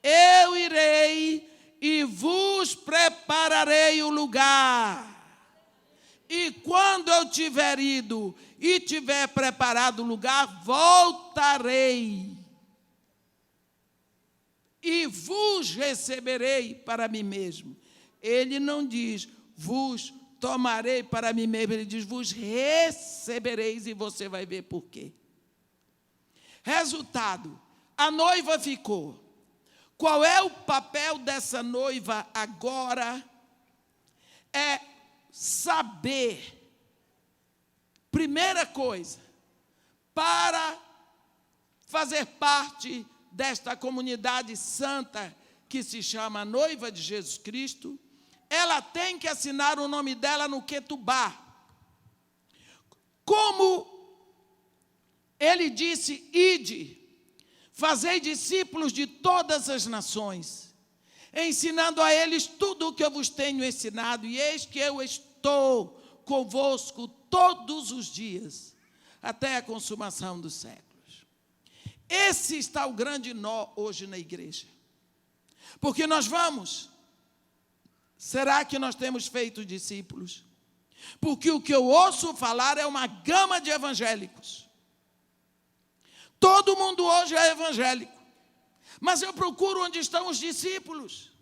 Eu irei e vos prepararei o lugar. E quando eu tiver ido e tiver preparado o lugar, voltarei. E vos receberei para mim mesmo. Ele não diz, vos tomarei para mim mesmo. Ele diz, vos recebereis, e você vai ver por quê. Resultado, a noiva ficou. Qual é o papel dessa noiva agora? É saber, primeira coisa, para fazer parte desta comunidade santa que se chama a noiva de Jesus Cristo, ela tem que assinar o nome dela no Ketubá. Como ele disse, ide, fazei discípulos de todas as nações, ensinando a eles tudo o que eu vos tenho ensinado, e eis que eu estou convosco todos os dias, até a consumação dos séculos. Esse está o grande nó hoje na igreja. Porque nós vamos, será que nós temos feito discípulos? Porque o que eu ouço falar é uma gama de evangélicos. Todo mundo hoje é evangélico. Mas eu procuro onde estão os discípulos.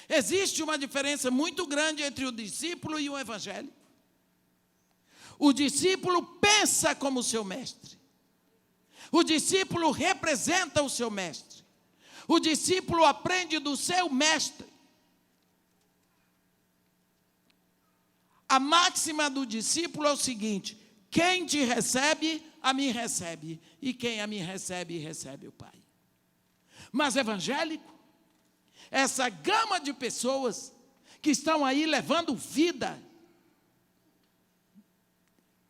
Existe uma diferença muito grande entre o discípulo e o evangélico. O discípulo pensa como o seu mestre. O discípulo representa o seu mestre. O discípulo aprende do seu mestre. A máxima do discípulo é o seguinte: quem te recebe, a mim recebe. E quem a mim recebe, recebe o Pai. Mas evangélico, essa gama de pessoas que estão aí levando vida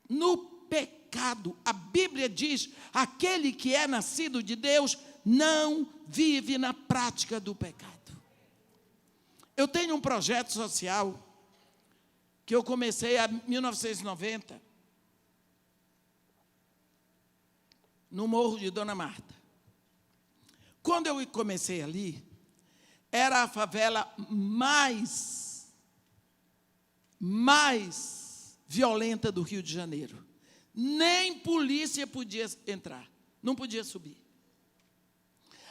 no pecado. A Bíblia diz: aquele que é nascido de Deus não vive na prática do pecado. Eu tenho um projeto social que eu comecei em 1990, no Morro de Dona Marta. Quando eu comecei ali, era a favela mais violenta do Rio de Janeiro. Nem polícia podia entrar, não podia subir.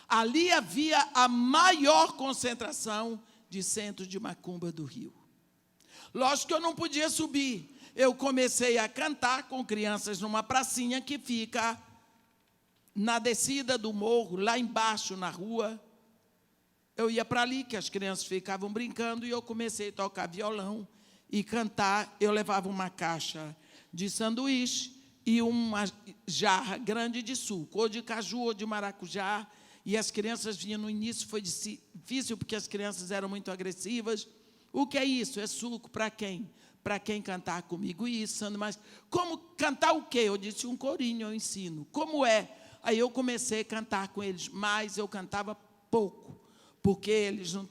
Ali havia a maior concentração de centros de macumba do Rio. Lógico que eu não podia subir. Eu comecei a cantar com crianças numa pracinha que fica na descida do morro, lá embaixo na rua. Eu ia para ali, que as crianças ficavam brincando, e eu comecei a tocar violão e cantar. Eu levava uma caixa de sanduíche e uma jarra grande de suco, ou de caju ou de maracujá, e as crianças vinham. No início foi difícil, porque as crianças eram muito agressivas. O que é isso? É suco para quem? Para quem cantar comigo isso, mas como cantar o quê? Eu disse, um corinho eu ensino. Como é? Aí eu comecei a cantar com eles, mas eu cantava pouco, porque eles não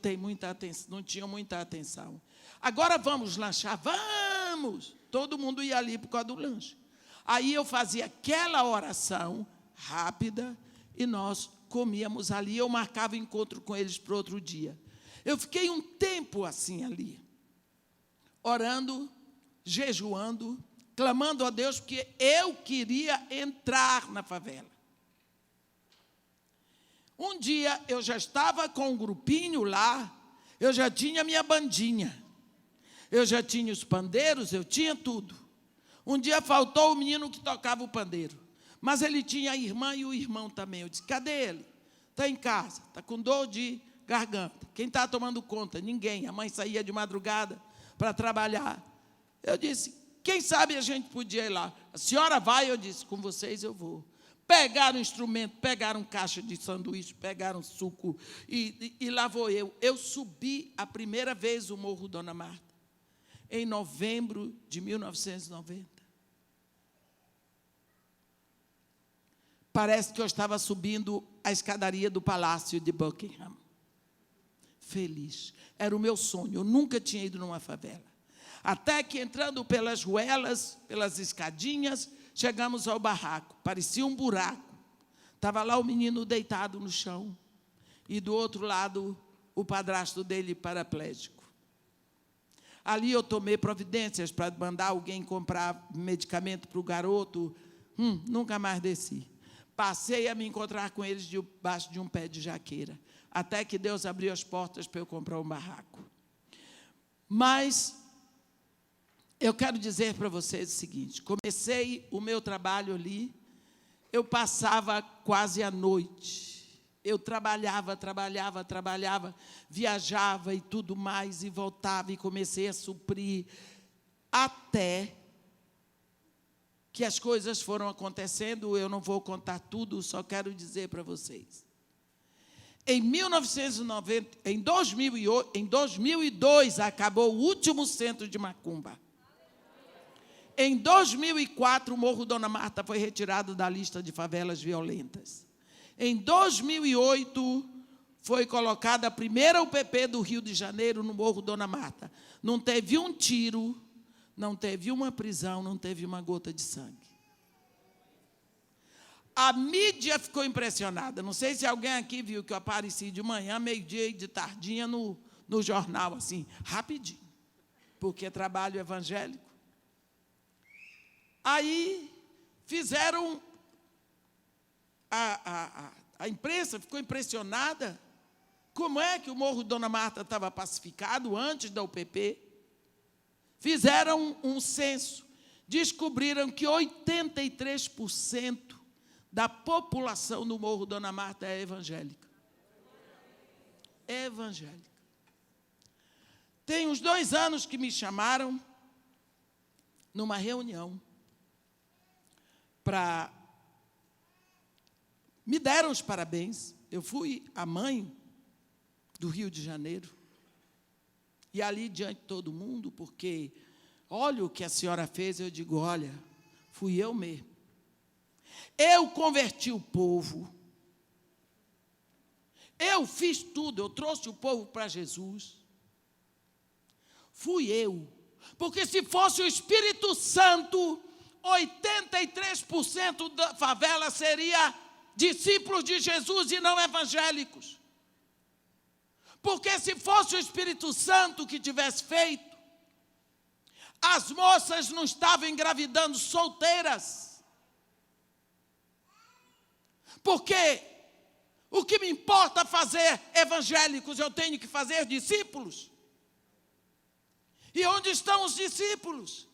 tinham muita atenção. Agora vamos lanchar, vamos! Todo mundo ia ali por causa do lanche. Aí eu fazia aquela oração rápida e nós comíamos ali. Eu marcava encontro com eles para outro dia. Eu fiquei um tempo assim ali, orando, jejuando, clamando a Deus, porque eu queria entrar na favela. Um dia eu já estava com um grupinho lá, eu já tinha minha bandinha, eu já tinha os pandeiros, eu tinha tudo. Um dia faltou o menino que tocava o pandeiro, mas ele tinha a irmã e o irmão também. Eu disse, cadê ele? Está em casa, está com dor de garganta. Quem está tomando conta? Ninguém. A mãe saía de madrugada para trabalhar. Eu disse, quem sabe a gente podia ir lá. A senhora vai? Eu disse, com vocês eu vou. Pegaram instrumento, pegaram caixa de sanduíche, pegaram suco, e lá vou eu. Eu subi a primeira vez o Morro Dona Marta, em novembro de 1990. Parece que eu estava subindo a escadaria do Palácio de Buckingham. Feliz. Era o meu sonho. Eu nunca tinha ido numa favela. Até que, entrando pelas ruelas, pelas escadinhas, chegamos ao barraco. Parecia um buraco. Estava lá o menino deitado no chão. E do outro lado, o padrasto dele paraplégico. Ali eu tomei providências para mandar alguém comprar medicamento para o garoto. Nunca mais desci. Passei a me encontrar com eles debaixo de um pé de jaqueira, até que Deus abriu as portas para eu comprar um barraco. Mas eu quero dizer para vocês o seguinte: comecei o meu trabalho ali, eu passava quase a noite. Eu trabalhava, viajava e tudo mais, e voltava, e comecei a suprir, até que as coisas foram acontecendo. Eu não vou contar tudo, só quero dizer para vocês. Em 1990, em 2002, acabou o último centro de macumba. Em 2004, o Morro Dona Marta foi retirado da lista de favelas violentas. Em 2008, foi colocada a primeira UPP do Rio de Janeiro no Morro Dona Marta. Não teve um tiro, não teve uma prisão, não teve uma gota de sangue. A mídia ficou impressionada. Não sei se alguém aqui viu que eu apareci de manhã, meio-dia e de tardinha no jornal, assim, rapidinho, porque trabalho evangélico. Aí fizeram, a imprensa ficou impressionada. Como é que o Morro Dona Marta estava pacificado antes da UPP? Fizeram um censo, descobriram que 83% da população do Morro Dona Marta é evangélica. Evangélica. Tem uns 2 anos que me chamaram numa reunião, me deram os parabéns. Eu fui a mãe do Rio de Janeiro, e ali diante de todo mundo, porque olha o que a senhora fez, eu digo, olha, fui eu mesmo. Eu converti o povo, eu fiz tudo, eu trouxe o povo para Jesus. Fui eu, porque se fosse o Espírito Santo, 83% da favela seria discípulos de Jesus e não evangélicos. Porque se fosse o Espírito Santo que tivesse feito, as moças não estavam engravidando solteiras. Porque o que me importa fazer evangélicos, eu tenho que fazer discípulos. E onde estão os discípulos?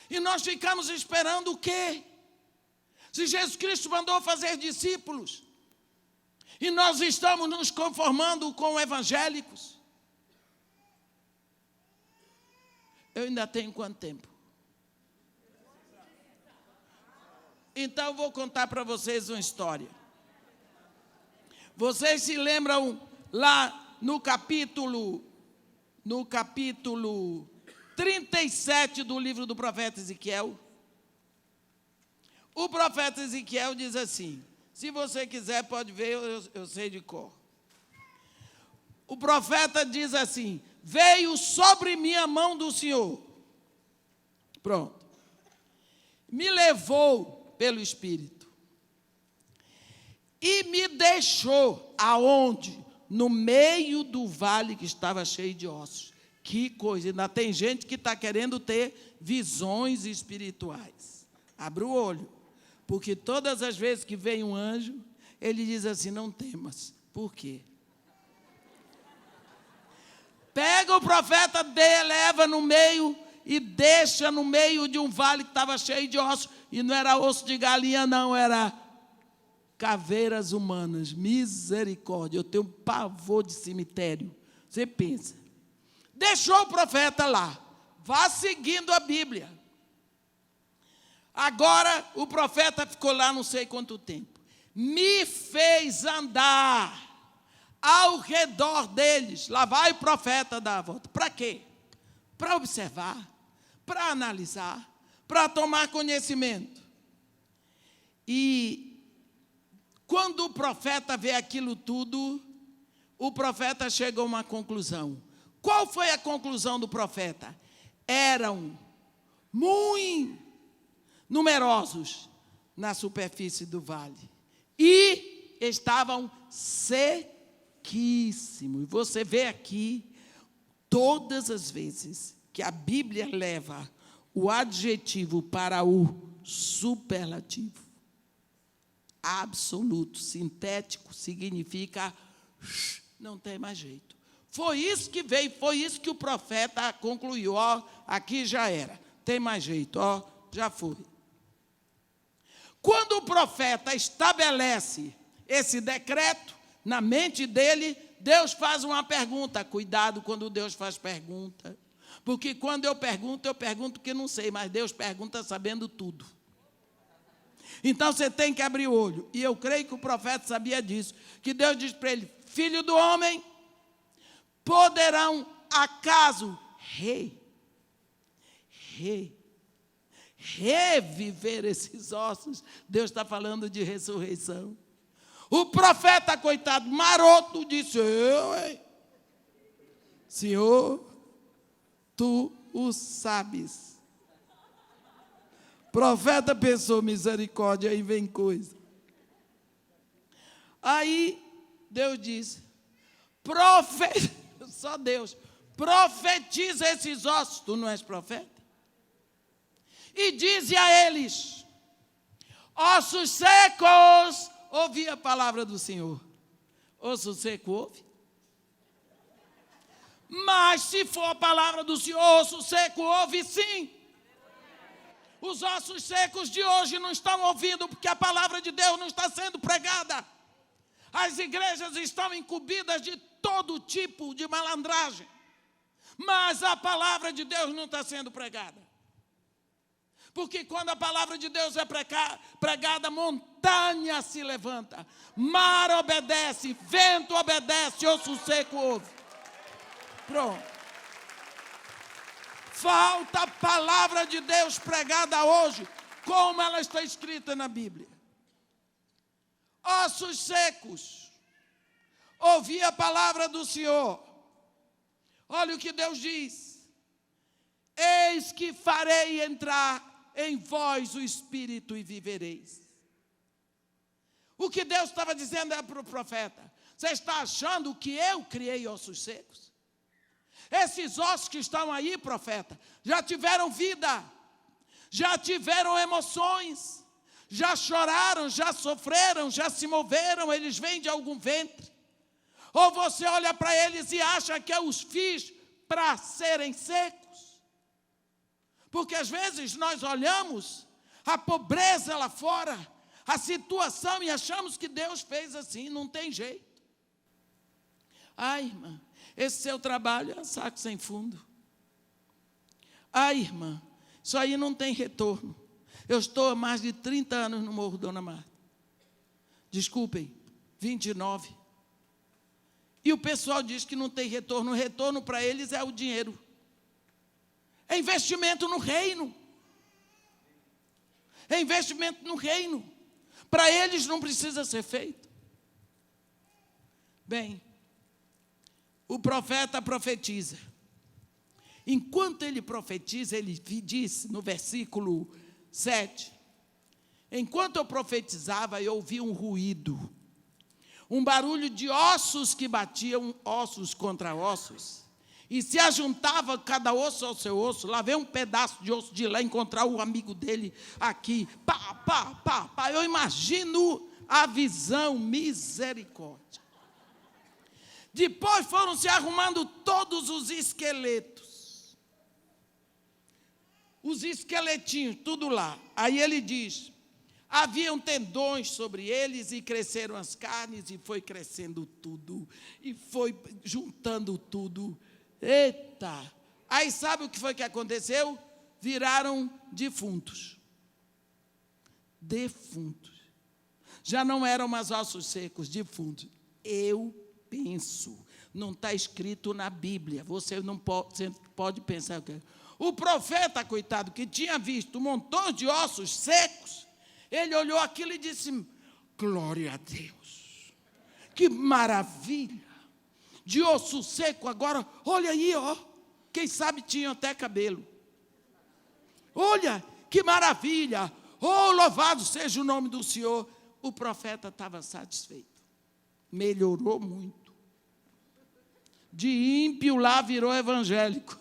E nós ficamos esperando o quê? Se Jesus Cristo mandou fazer discípulos, e nós estamos nos conformando com evangélicos. Eu ainda tenho quanto tempo? Então, vou contar para vocês uma história. Vocês se lembram lá no capítulo 37 do livro do profeta Ezequiel? O profeta Ezequiel diz assim, se você quiser pode ver, eu sei de cor. O profeta diz assim, veio sobre mim a mão do Senhor. Pronto. Me levou pelo Espírito. E me deixou aonde? No meio do vale que estava cheio de ossos. Que coisa, ainda tem gente que está querendo ter visões espirituais. Abra o olho, porque todas as vezes que vem um anjo, ele diz assim, não temas. Por quê? Pega o profeta, leva no meio e deixa no meio de um vale que estava cheio de ossos. E não era osso de galinha, não, era caveiras humanas. Misericórdia, eu tenho um pavor de cemitério. Você pensa. Deixou o profeta lá. Vá seguindo a Bíblia. Agora, o profeta ficou lá não sei quanto tempo. Me fez andar ao redor deles. Lá vai o profeta dar a volta. Para quê? Para observar, para analisar, para tomar conhecimento. E quando o profeta vê aquilo tudo, o profeta chegou a uma conclusão. Qual foi a conclusão do profeta? Eram muito numerosos na superfície do vale e estavam sequíssimos. E você vê aqui, todas as vezes que a Bíblia leva o adjetivo para o superlativo, absoluto, sintético, significa não tem mais jeito. Foi isso que veio, foi isso que o profeta concluiu. Ó, aqui já era, tem mais jeito, ó, já foi. Quando o profeta estabelece esse decreto na mente dele, Deus faz uma pergunta. Cuidado quando Deus faz pergunta. Porque quando eu pergunto que não sei, mas Deus pergunta sabendo tudo. Então você tem que abrir o olho. E eu creio que o profeta sabia disso. Que Deus diz para ele, filho do homem, poderão acaso reviver esses ossos? Deus está falando de ressurreição. O profeta, coitado, maroto, disse, Senhor, tu o sabes. Profeta pensou, misericórdia, aí vem coisa. Aí Deus disse, só Deus, profetiza esses ossos, tu não és profeta? E dize a eles, ossos secos, ouvi a palavra do Senhor. Osso seco ouve? Mas se for a palavra do Senhor, osso seco ouve sim. Os ossos secos de hoje não estão ouvindo, porque a palavra de Deus não está sendo pregada. As igrejas estão incumbidas de todo tipo de malandragem. Mas a palavra de Deus não está sendo pregada. Porque quando a palavra de Deus é pregada, montanha se levanta, mar obedece, vento obedece, osso seco ouve. Pronto. Falta a palavra de Deus pregada hoje, como ela está escrita na Bíblia. Ossos secos, ouvi a palavra do Senhor. Olha o que Deus diz: eis que farei entrar em vós o Espírito e vivereis. O que Deus estava dizendo é para o profeta: você está achando que eu criei ossos secos? Esses ossos que estão aí, profeta, já tiveram vida, já tiveram emoções, já choraram, já sofreram, já se moveram, eles vêm de algum ventre. Ou você olha para eles e acha que eu os fiz para serem secos? Porque às vezes nós olhamos a pobreza lá fora, a situação, e achamos que Deus fez assim, não tem jeito. Ai, irmã, esse seu trabalho é um saco sem fundo. Ai, irmã, isso aí não tem retorno. Eu estou há mais de 30 anos no Morro Dona Marta. Desculpem, 29. E o pessoal diz que não tem retorno. O retorno para eles é o dinheiro. É investimento no reino. É investimento no reino. Para eles não precisa ser feito. Bem, o profeta profetiza. Enquanto ele profetiza, ele diz no versículo 7: enquanto eu profetizava, eu ouvi um ruído, um barulho de ossos que batiam ossos contra ossos, e se ajuntava cada osso ao seu osso. Lá vem um pedaço de osso de lá encontrar o amigo dele aqui. Pá, pá, pá, pá. Eu imagino a visão, misericórdia. Depois foram se arrumando todos os esqueletos. Os esqueletinhos, tudo lá. Aí ele diz: haviam tendões sobre eles e cresceram as carnes, e foi crescendo tudo, e foi juntando tudo. Eita! Aí sabe o que foi que aconteceu? Viraram defuntos. Defuntos. Já não eram mais ossos secos, defuntos. Eu penso, não está escrito na Bíblia, você pode pensar o que é. O profeta, coitado, que tinha visto um montão de ossos secos, ele olhou aquilo e disse: glória a Deus, que maravilha, de osso seco agora, olha aí, ó, quem sabe tinha até cabelo. Olha, que maravilha, oh, louvado seja o nome do Senhor. O profeta estava satisfeito. Melhorou muito. De ímpio lá virou evangélico.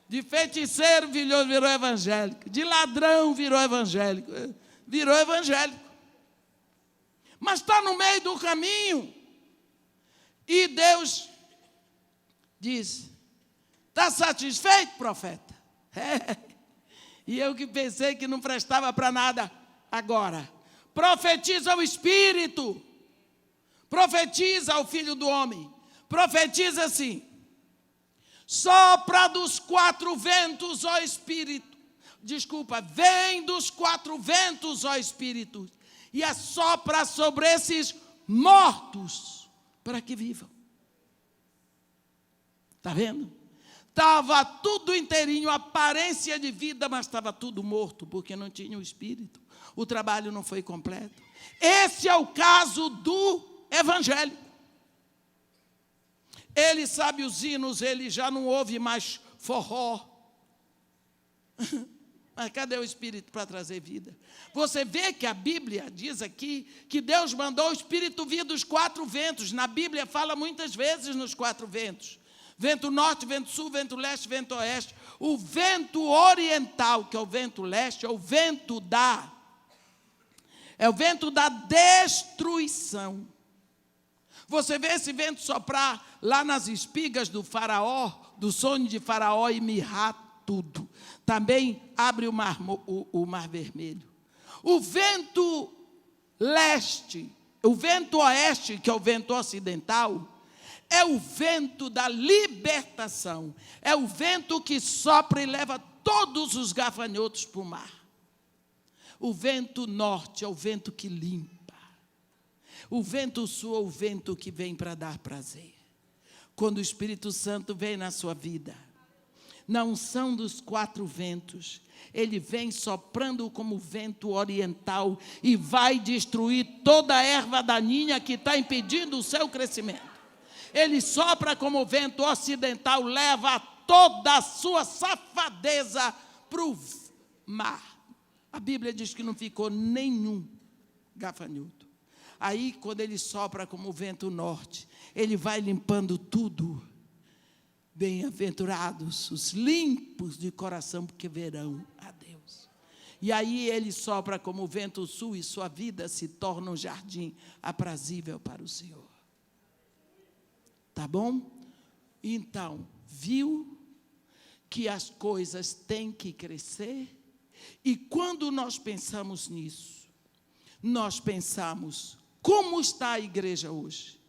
De feiticeiro virou evangélico. De ladrão virou evangélico. Virou evangélico. Mas está no meio do caminho. E Deus diz: está satisfeito, profeta? E eu que pensei que não prestava para nada. Agora, profetiza o Espírito. Profetiza ao Filho do Homem. Profetiza assim: sopra dos quatro ventos, ó Espírito. Desculpa, vem dos quatro ventos, ó Espírito, e assopra sobre esses mortos, para que vivam. Está vendo? Estava tudo inteirinho, aparência de vida, mas estava tudo morto, porque não tinha o Espírito. O trabalho não foi completo. Esse é o caso do evangélico. Ele sabe os hinos, ele já não ouve mais forró. Mas cadê o Espírito para trazer vida? Você vê que a Bíblia diz aqui que Deus mandou o Espírito vir dos quatro ventos. Na Bíblia fala muitas vezes nos quatro ventos: vento norte, vento sul, vento leste, vento oeste. O vento oriental, que é o vento leste, é o vento da destruição. Você vê esse vento soprar lá nas espigas do faraó, do sonho de faraó, e mirrar tudo. Também abre o mar vermelho. O vento leste, o vento oeste, que é o vento ocidental, É o vento da libertação. É o vento que sopra e leva todos os gafanhotos para o mar. O vento norte é o vento que limpa. O vento sul é o vento que vem para dar prazer. Quando o Espírito Santo vem na sua vida, na unção dos 4 ventos, ele vem soprando como vento oriental e vai destruir toda a erva daninha que está impedindo o seu crescimento. Ele sopra como vento ocidental, leva toda a sua safadeza para o mar. A Bíblia diz que não ficou nenhum gafanhoto. Aí, quando ele sopra como vento norte, ele vai limpando tudo. Bem-aventurados os limpos de coração, porque verão a Deus. E aí ele sopra como vento sul e sua vida se torna um jardim aprazível para o Senhor. Tá bom? Então, viu que as coisas têm que crescer? E quando nós pensamos nisso, nós pensamos, como está a igreja hoje?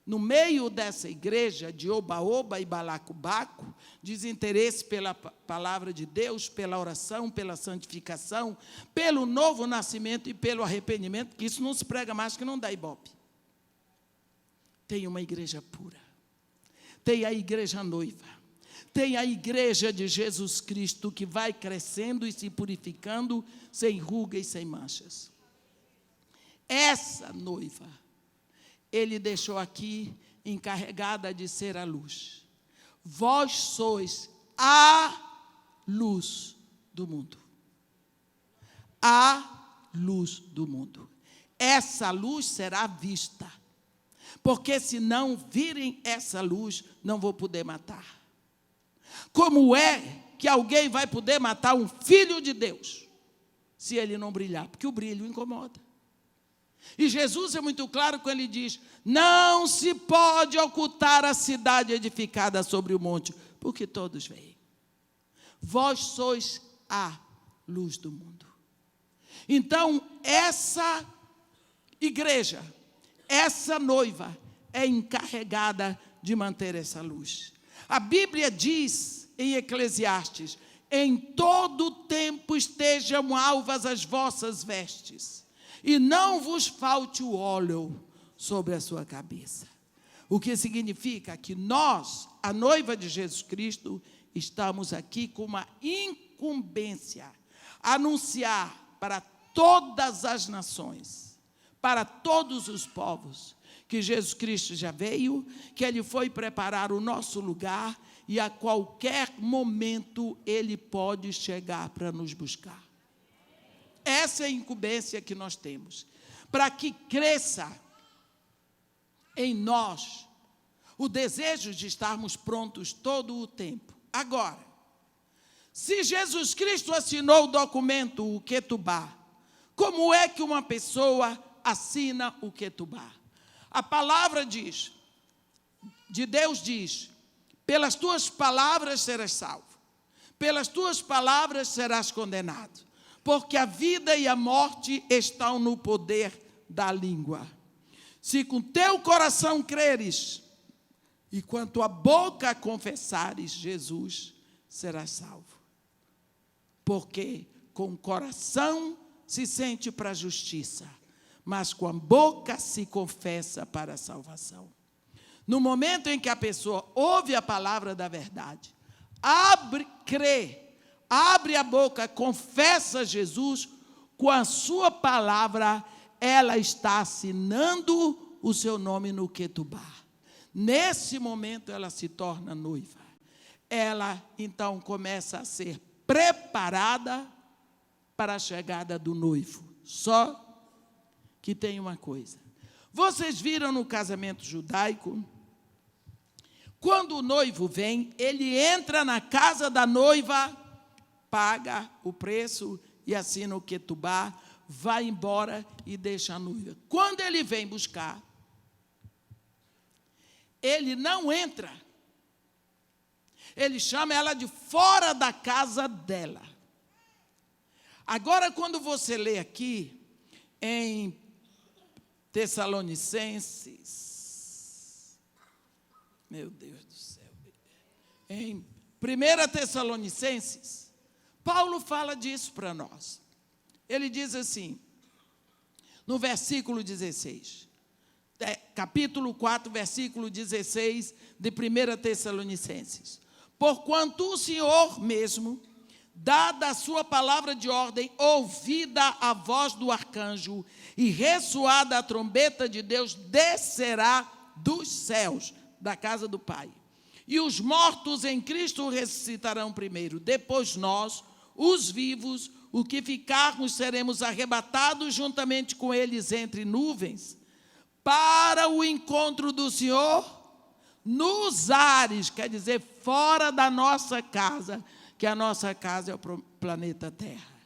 No meio dessa igreja de oba-oba e balacobaco, desinteresse pela palavra de Deus, pela oração, pela santificação, pelo novo nascimento e pelo arrependimento, que isso não se prega mais, que não dá ibope. Tem uma igreja pura, tem a igreja noiva, tem a igreja de Jesus Cristo que vai crescendo e se purificando, sem ruga e sem manchas. Essa noiva, ele deixou aqui encarregada de ser a luz. Vós sois a luz do mundo. A luz do mundo. Essa luz será vista. Porque se não virem essa luz, não vou poder matar. Como é que alguém vai poder matar um filho de Deus, se ele não brilhar? Porque o brilho incomoda. E Jesus é muito claro quando ele diz, não se pode ocultar a cidade edificada sobre o monte, porque todos veem. Vós sois a luz do mundo. Então, essa igreja, essa noiva, é encarregada de manter essa luz. A Bíblia diz em Eclesiastes, em todo tempo estejam alvas as vossas vestes, e não vos falte o óleo sobre a sua cabeça. O que significa que nós, a noiva de Jesus Cristo, estamos aqui com uma incumbência, anunciar para todas as nações, para todos os povos, que Jesus Cristo já veio, que Ele foi preparar o nosso lugar, e a qualquer momento Ele pode chegar para nos buscar. Essa é a incumbência que nós temos, para que cresça em nós o desejo de estarmos prontos todo o tempo. Agora, se Jesus Cristo assinou o documento, o Ketubá, como é que uma pessoa assina o Ketubá? A palavra diz, de Deus diz, pelas tuas palavras serás salvo, pelas tuas palavras serás condenado, porque a vida e a morte estão no poder da língua. Se com teu coração creres, e com a tua boca confessares Jesus, serás salvo. Porque com o coração se sente para a justiça, mas com a boca se confessa para a salvação. No momento em que a pessoa ouve a palavra da verdade, crê, abre a boca, confessa Jesus, com a sua palavra, ela está assinando o seu nome no Ketubá. Nesse momento ela se torna noiva. Ela então começa a ser preparada para a chegada do noivo. Só que tem uma coisa. Vocês viram no casamento judaico, quando o noivo vem, ele entra na casa da noiva, paga o preço e assina o Ketubá, vai embora e deixa a noiva. Quando ele vem buscar, ele não entra. Ele chama ela de fora da casa dela. Agora, quando você lê aqui, em Tessalonicenses, Meu Deus do céu. Em 1 Tessalonicenses, Paulo fala disso para nós. Ele diz assim, no versículo 16, capítulo 4, versículo 16 de 1 Tessalonicenses. Porquanto o Senhor mesmo, dada a sua palavra de ordem, ouvida a voz do arcanjo e ressoada a trombeta de Deus, descerá dos céus, da casa do Pai. E os mortos em Cristo ressuscitarão primeiro. Depois nós, os vivos, o que ficarmos, seremos arrebatados juntamente com eles entre nuvens, para o encontro do Senhor nos ares, quer dizer, fora da nossa casa, que a nossa casa é o planeta Terra.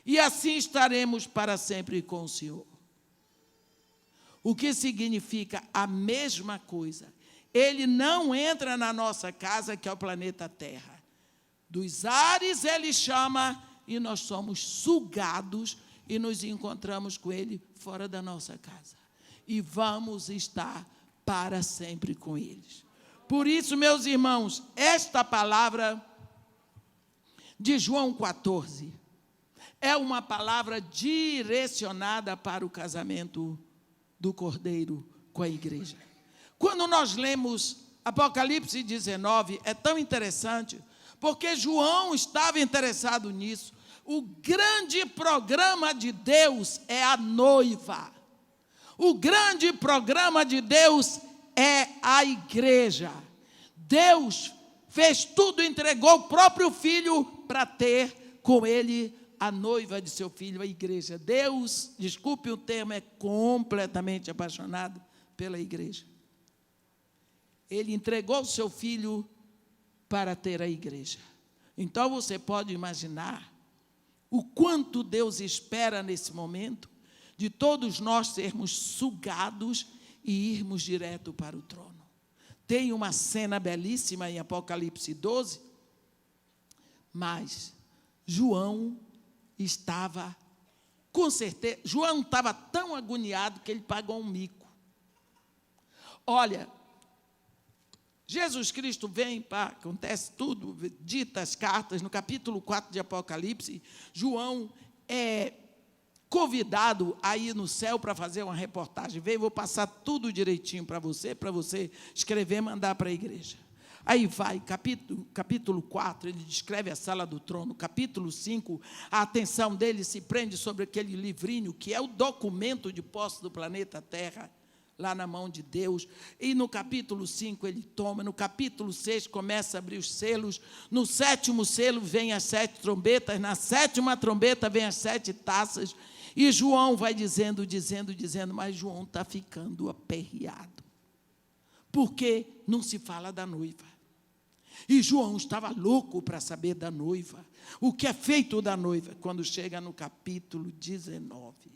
E assim estaremos para sempre com o Senhor. O que significa a mesma coisa. Ele não entra na nossa casa, que é o planeta Terra. Dos ares ele chama e nós somos sugados e nos encontramos com ele fora da nossa casa. E vamos estar para sempre com eles. Por isso, meus irmãos, esta palavra de João 14 é uma palavra direcionada para o casamento do Cordeiro com a igreja. Quando nós lemos Apocalipse 19, é tão interessante, porque João estava interessado nisso. O grande programa de Deus é a noiva. O grande programa de Deus é a igreja. Deus fez tudo, entregou o próprio Filho para ter com ele a noiva de seu Filho, a igreja. Deus, desculpe o termo, é completamente apaixonado pela igreja. Ele entregou o seu Filho para ter a igreja. Então, você pode imaginar o quanto Deus espera nesse momento de todos nós sermos sugados e irmos direto para o trono. Tem uma cena belíssima em Apocalipse 12, mas João estava, com certeza, João estava tão agoniado que ele pagou um mico. Olha, Jesus Cristo vem, acontece tudo, dita as cartas, no capítulo 4 de Apocalipse, João é convidado a ir no céu para fazer uma reportagem. Vem, vou passar tudo direitinho para você escrever e mandar para a igreja. Aí vai, capítulo 4, ele descreve a sala do trono. Capítulo 5, a atenção dele se prende sobre aquele livrinho, que é o documento de posse do planeta Terra, lá na mão de Deus. E no capítulo 5 ele toma, no capítulo 6 começa a abrir os selos, no 7º selo vem as 7 trombetas, na 7ª trombeta vem as 7 taças, e João vai dizendo, mas João está ficando aperreado, porque não se fala da noiva. E João estava louco para saber da noiva, o que é feito da noiva. Quando chega no capítulo 19,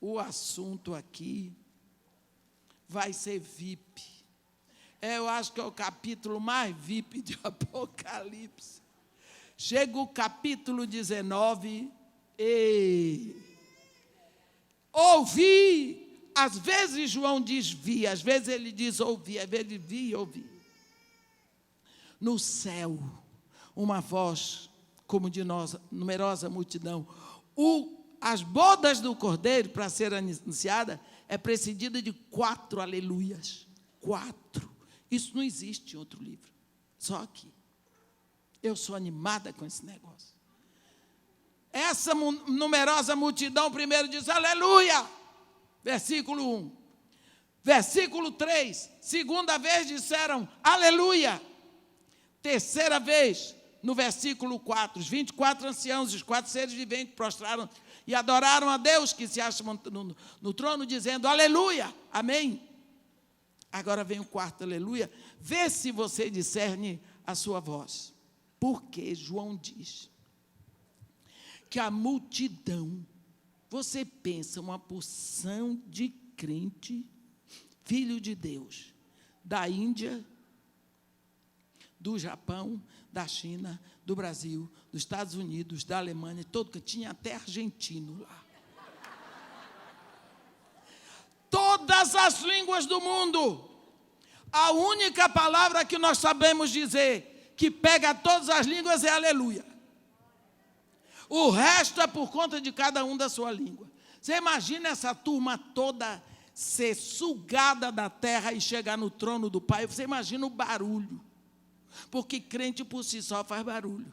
o assunto aqui vai ser VIP. Eu acho que é o capítulo mais VIP de Apocalipse. Chega o capítulo 19 e ouvi, às vezes João diz vi, às vezes ele diz ouvi, às vezes ele vi e ouvi. No céu, uma voz como de numerosa multidão. As bodas do Cordeiro, para ser anunciada, é precedida de 4 aleluias. 4. Isso não existe em outro livro, só aqui. Eu sou animada com esse negócio. Essa numerosa multidão primeiro diz aleluia, versículo 1. Versículo 3, segunda vez disseram aleluia. Terceira vez, no versículo 4, os 24 anciãos e os 4 seres viventes prostraram e adoraram a Deus que se acha no trono, dizendo aleluia, amém. Agora vem o 4º aleluia. Vê se você discerne a sua voz. Porque João diz que a multidão, você pensa, uma porção de crente, filho de Deus, da Índia, do Japão, da China, do Brasil, dos Estados Unidos, da Alemanha, todo que tinha até argentino lá. Todas as línguas do mundo. A única palavra que nós sabemos dizer, que pega todas as línguas, é aleluia. O resto é por conta de cada um da sua língua. Você imagina essa turma toda ser sugada da terra e chegar no trono do Pai? Você imagina o barulho. Porque crente por si só faz barulho.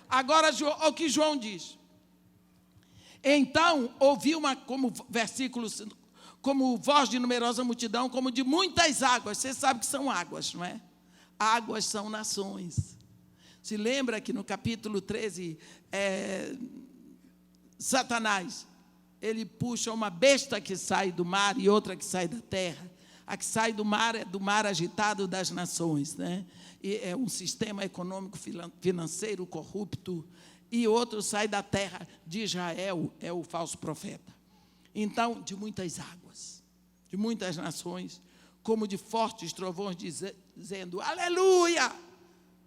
Agora, o que João diz. Então, ouvi como versículos, como voz de numerosa multidão, como de muitas águas. Você sabe que são águas, não é? Águas são nações. Se lembra que no capítulo 13, Satanás, ele puxa uma besta que sai do mar e outra que sai da terra. A que sai do mar é do mar agitado das nações, né? E é um sistema econômico financeiro corrupto. E outro sai da terra de Israel, é o falso profeta. Então, de muitas águas, de muitas nações, como de fortes trovões, dizendo, aleluia!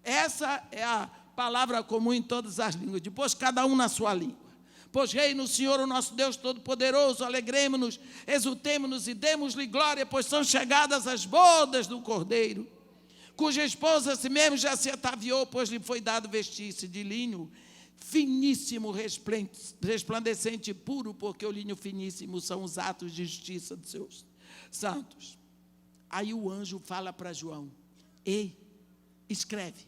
Essa é a palavra comum em todas as línguas. Depois, cada um na sua língua. Pois rei no Senhor, o nosso Deus Todo-Poderoso, alegremos-nos, exultemo-nos e demos-lhe glória, pois são chegadas as bodas do Cordeiro, cuja esposa assim mesmo já se ataviou, pois lhe foi dado vestir-se de linho finíssimo, resplandecente e puro, porque o linho finíssimo são os atos de justiça dos seus santos. Aí o anjo fala para João, ei, escreve,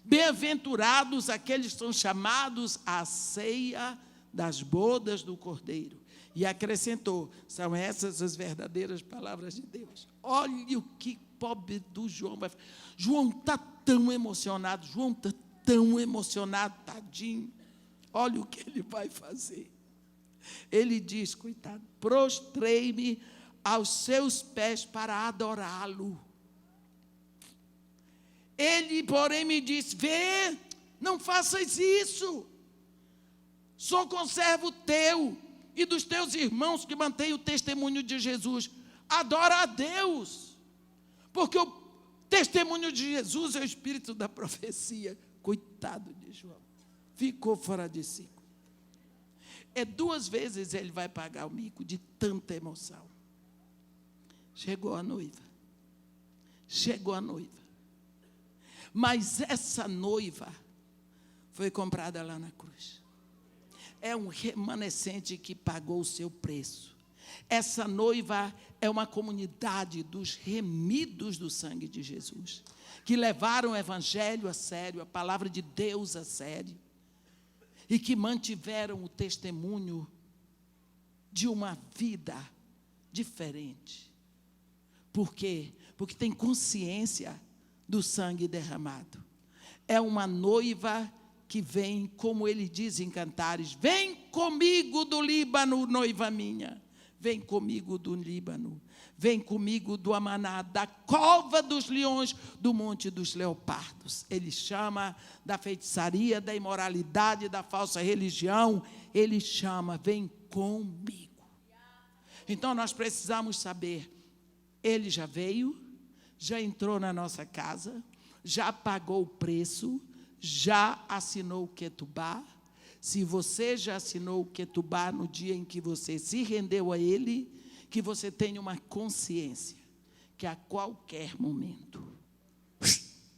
bem-aventurados aqueles que são chamados à ceia das bodas do Cordeiro. E acrescentou, são essas as verdadeiras palavras de Deus. Olha o que pobre do João vai fazer. João está tão emocionado, tadinho. Olha o que ele vai fazer. Ele diz, coitado, prostrei-me aos seus pés para adorá-lo. Ele, porém, me disse, vê, não faças isso. Sou conservo teu e dos teus irmãos que mantêm o testemunho de Jesus. Adora a Deus, porque o testemunho de Jesus é o espírito da profecia. Coitado de João, ficou fora de si. 2 vezes ele vai pagar o mico de tanta emoção. Chegou a noiva. Mas essa noiva foi comprada lá na cruz. É um remanescente que pagou o seu preço. Essa noiva é uma comunidade dos remidos do sangue de Jesus, que levaram o evangelho a sério, a palavra de Deus a sério, e que mantiveram o testemunho de uma vida diferente. Por quê? Porque tem consciência do sangue derramado. É uma noiva que vem, como ele diz em Cantares, vem comigo do Líbano, noiva minha, vem comigo do Líbano, vem comigo do Amaná, da cova dos leões, do monte dos leopardos. Ele chama da feitiçaria, da imoralidade, da falsa religião, ele chama, vem comigo. Então nós precisamos saber, ele já veio, já entrou na nossa casa, já pagou o preço, já assinou o Ketubá. Se você já assinou o Ketubá no dia em que você se rendeu a ele, que você tenha uma consciência que a qualquer momento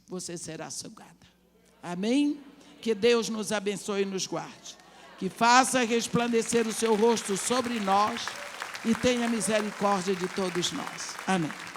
você será sugada. Amém? Que Deus nos abençoe e nos guarde. Que faça resplandecer o seu rosto sobre nós e tenha misericórdia de todos nós. Amém.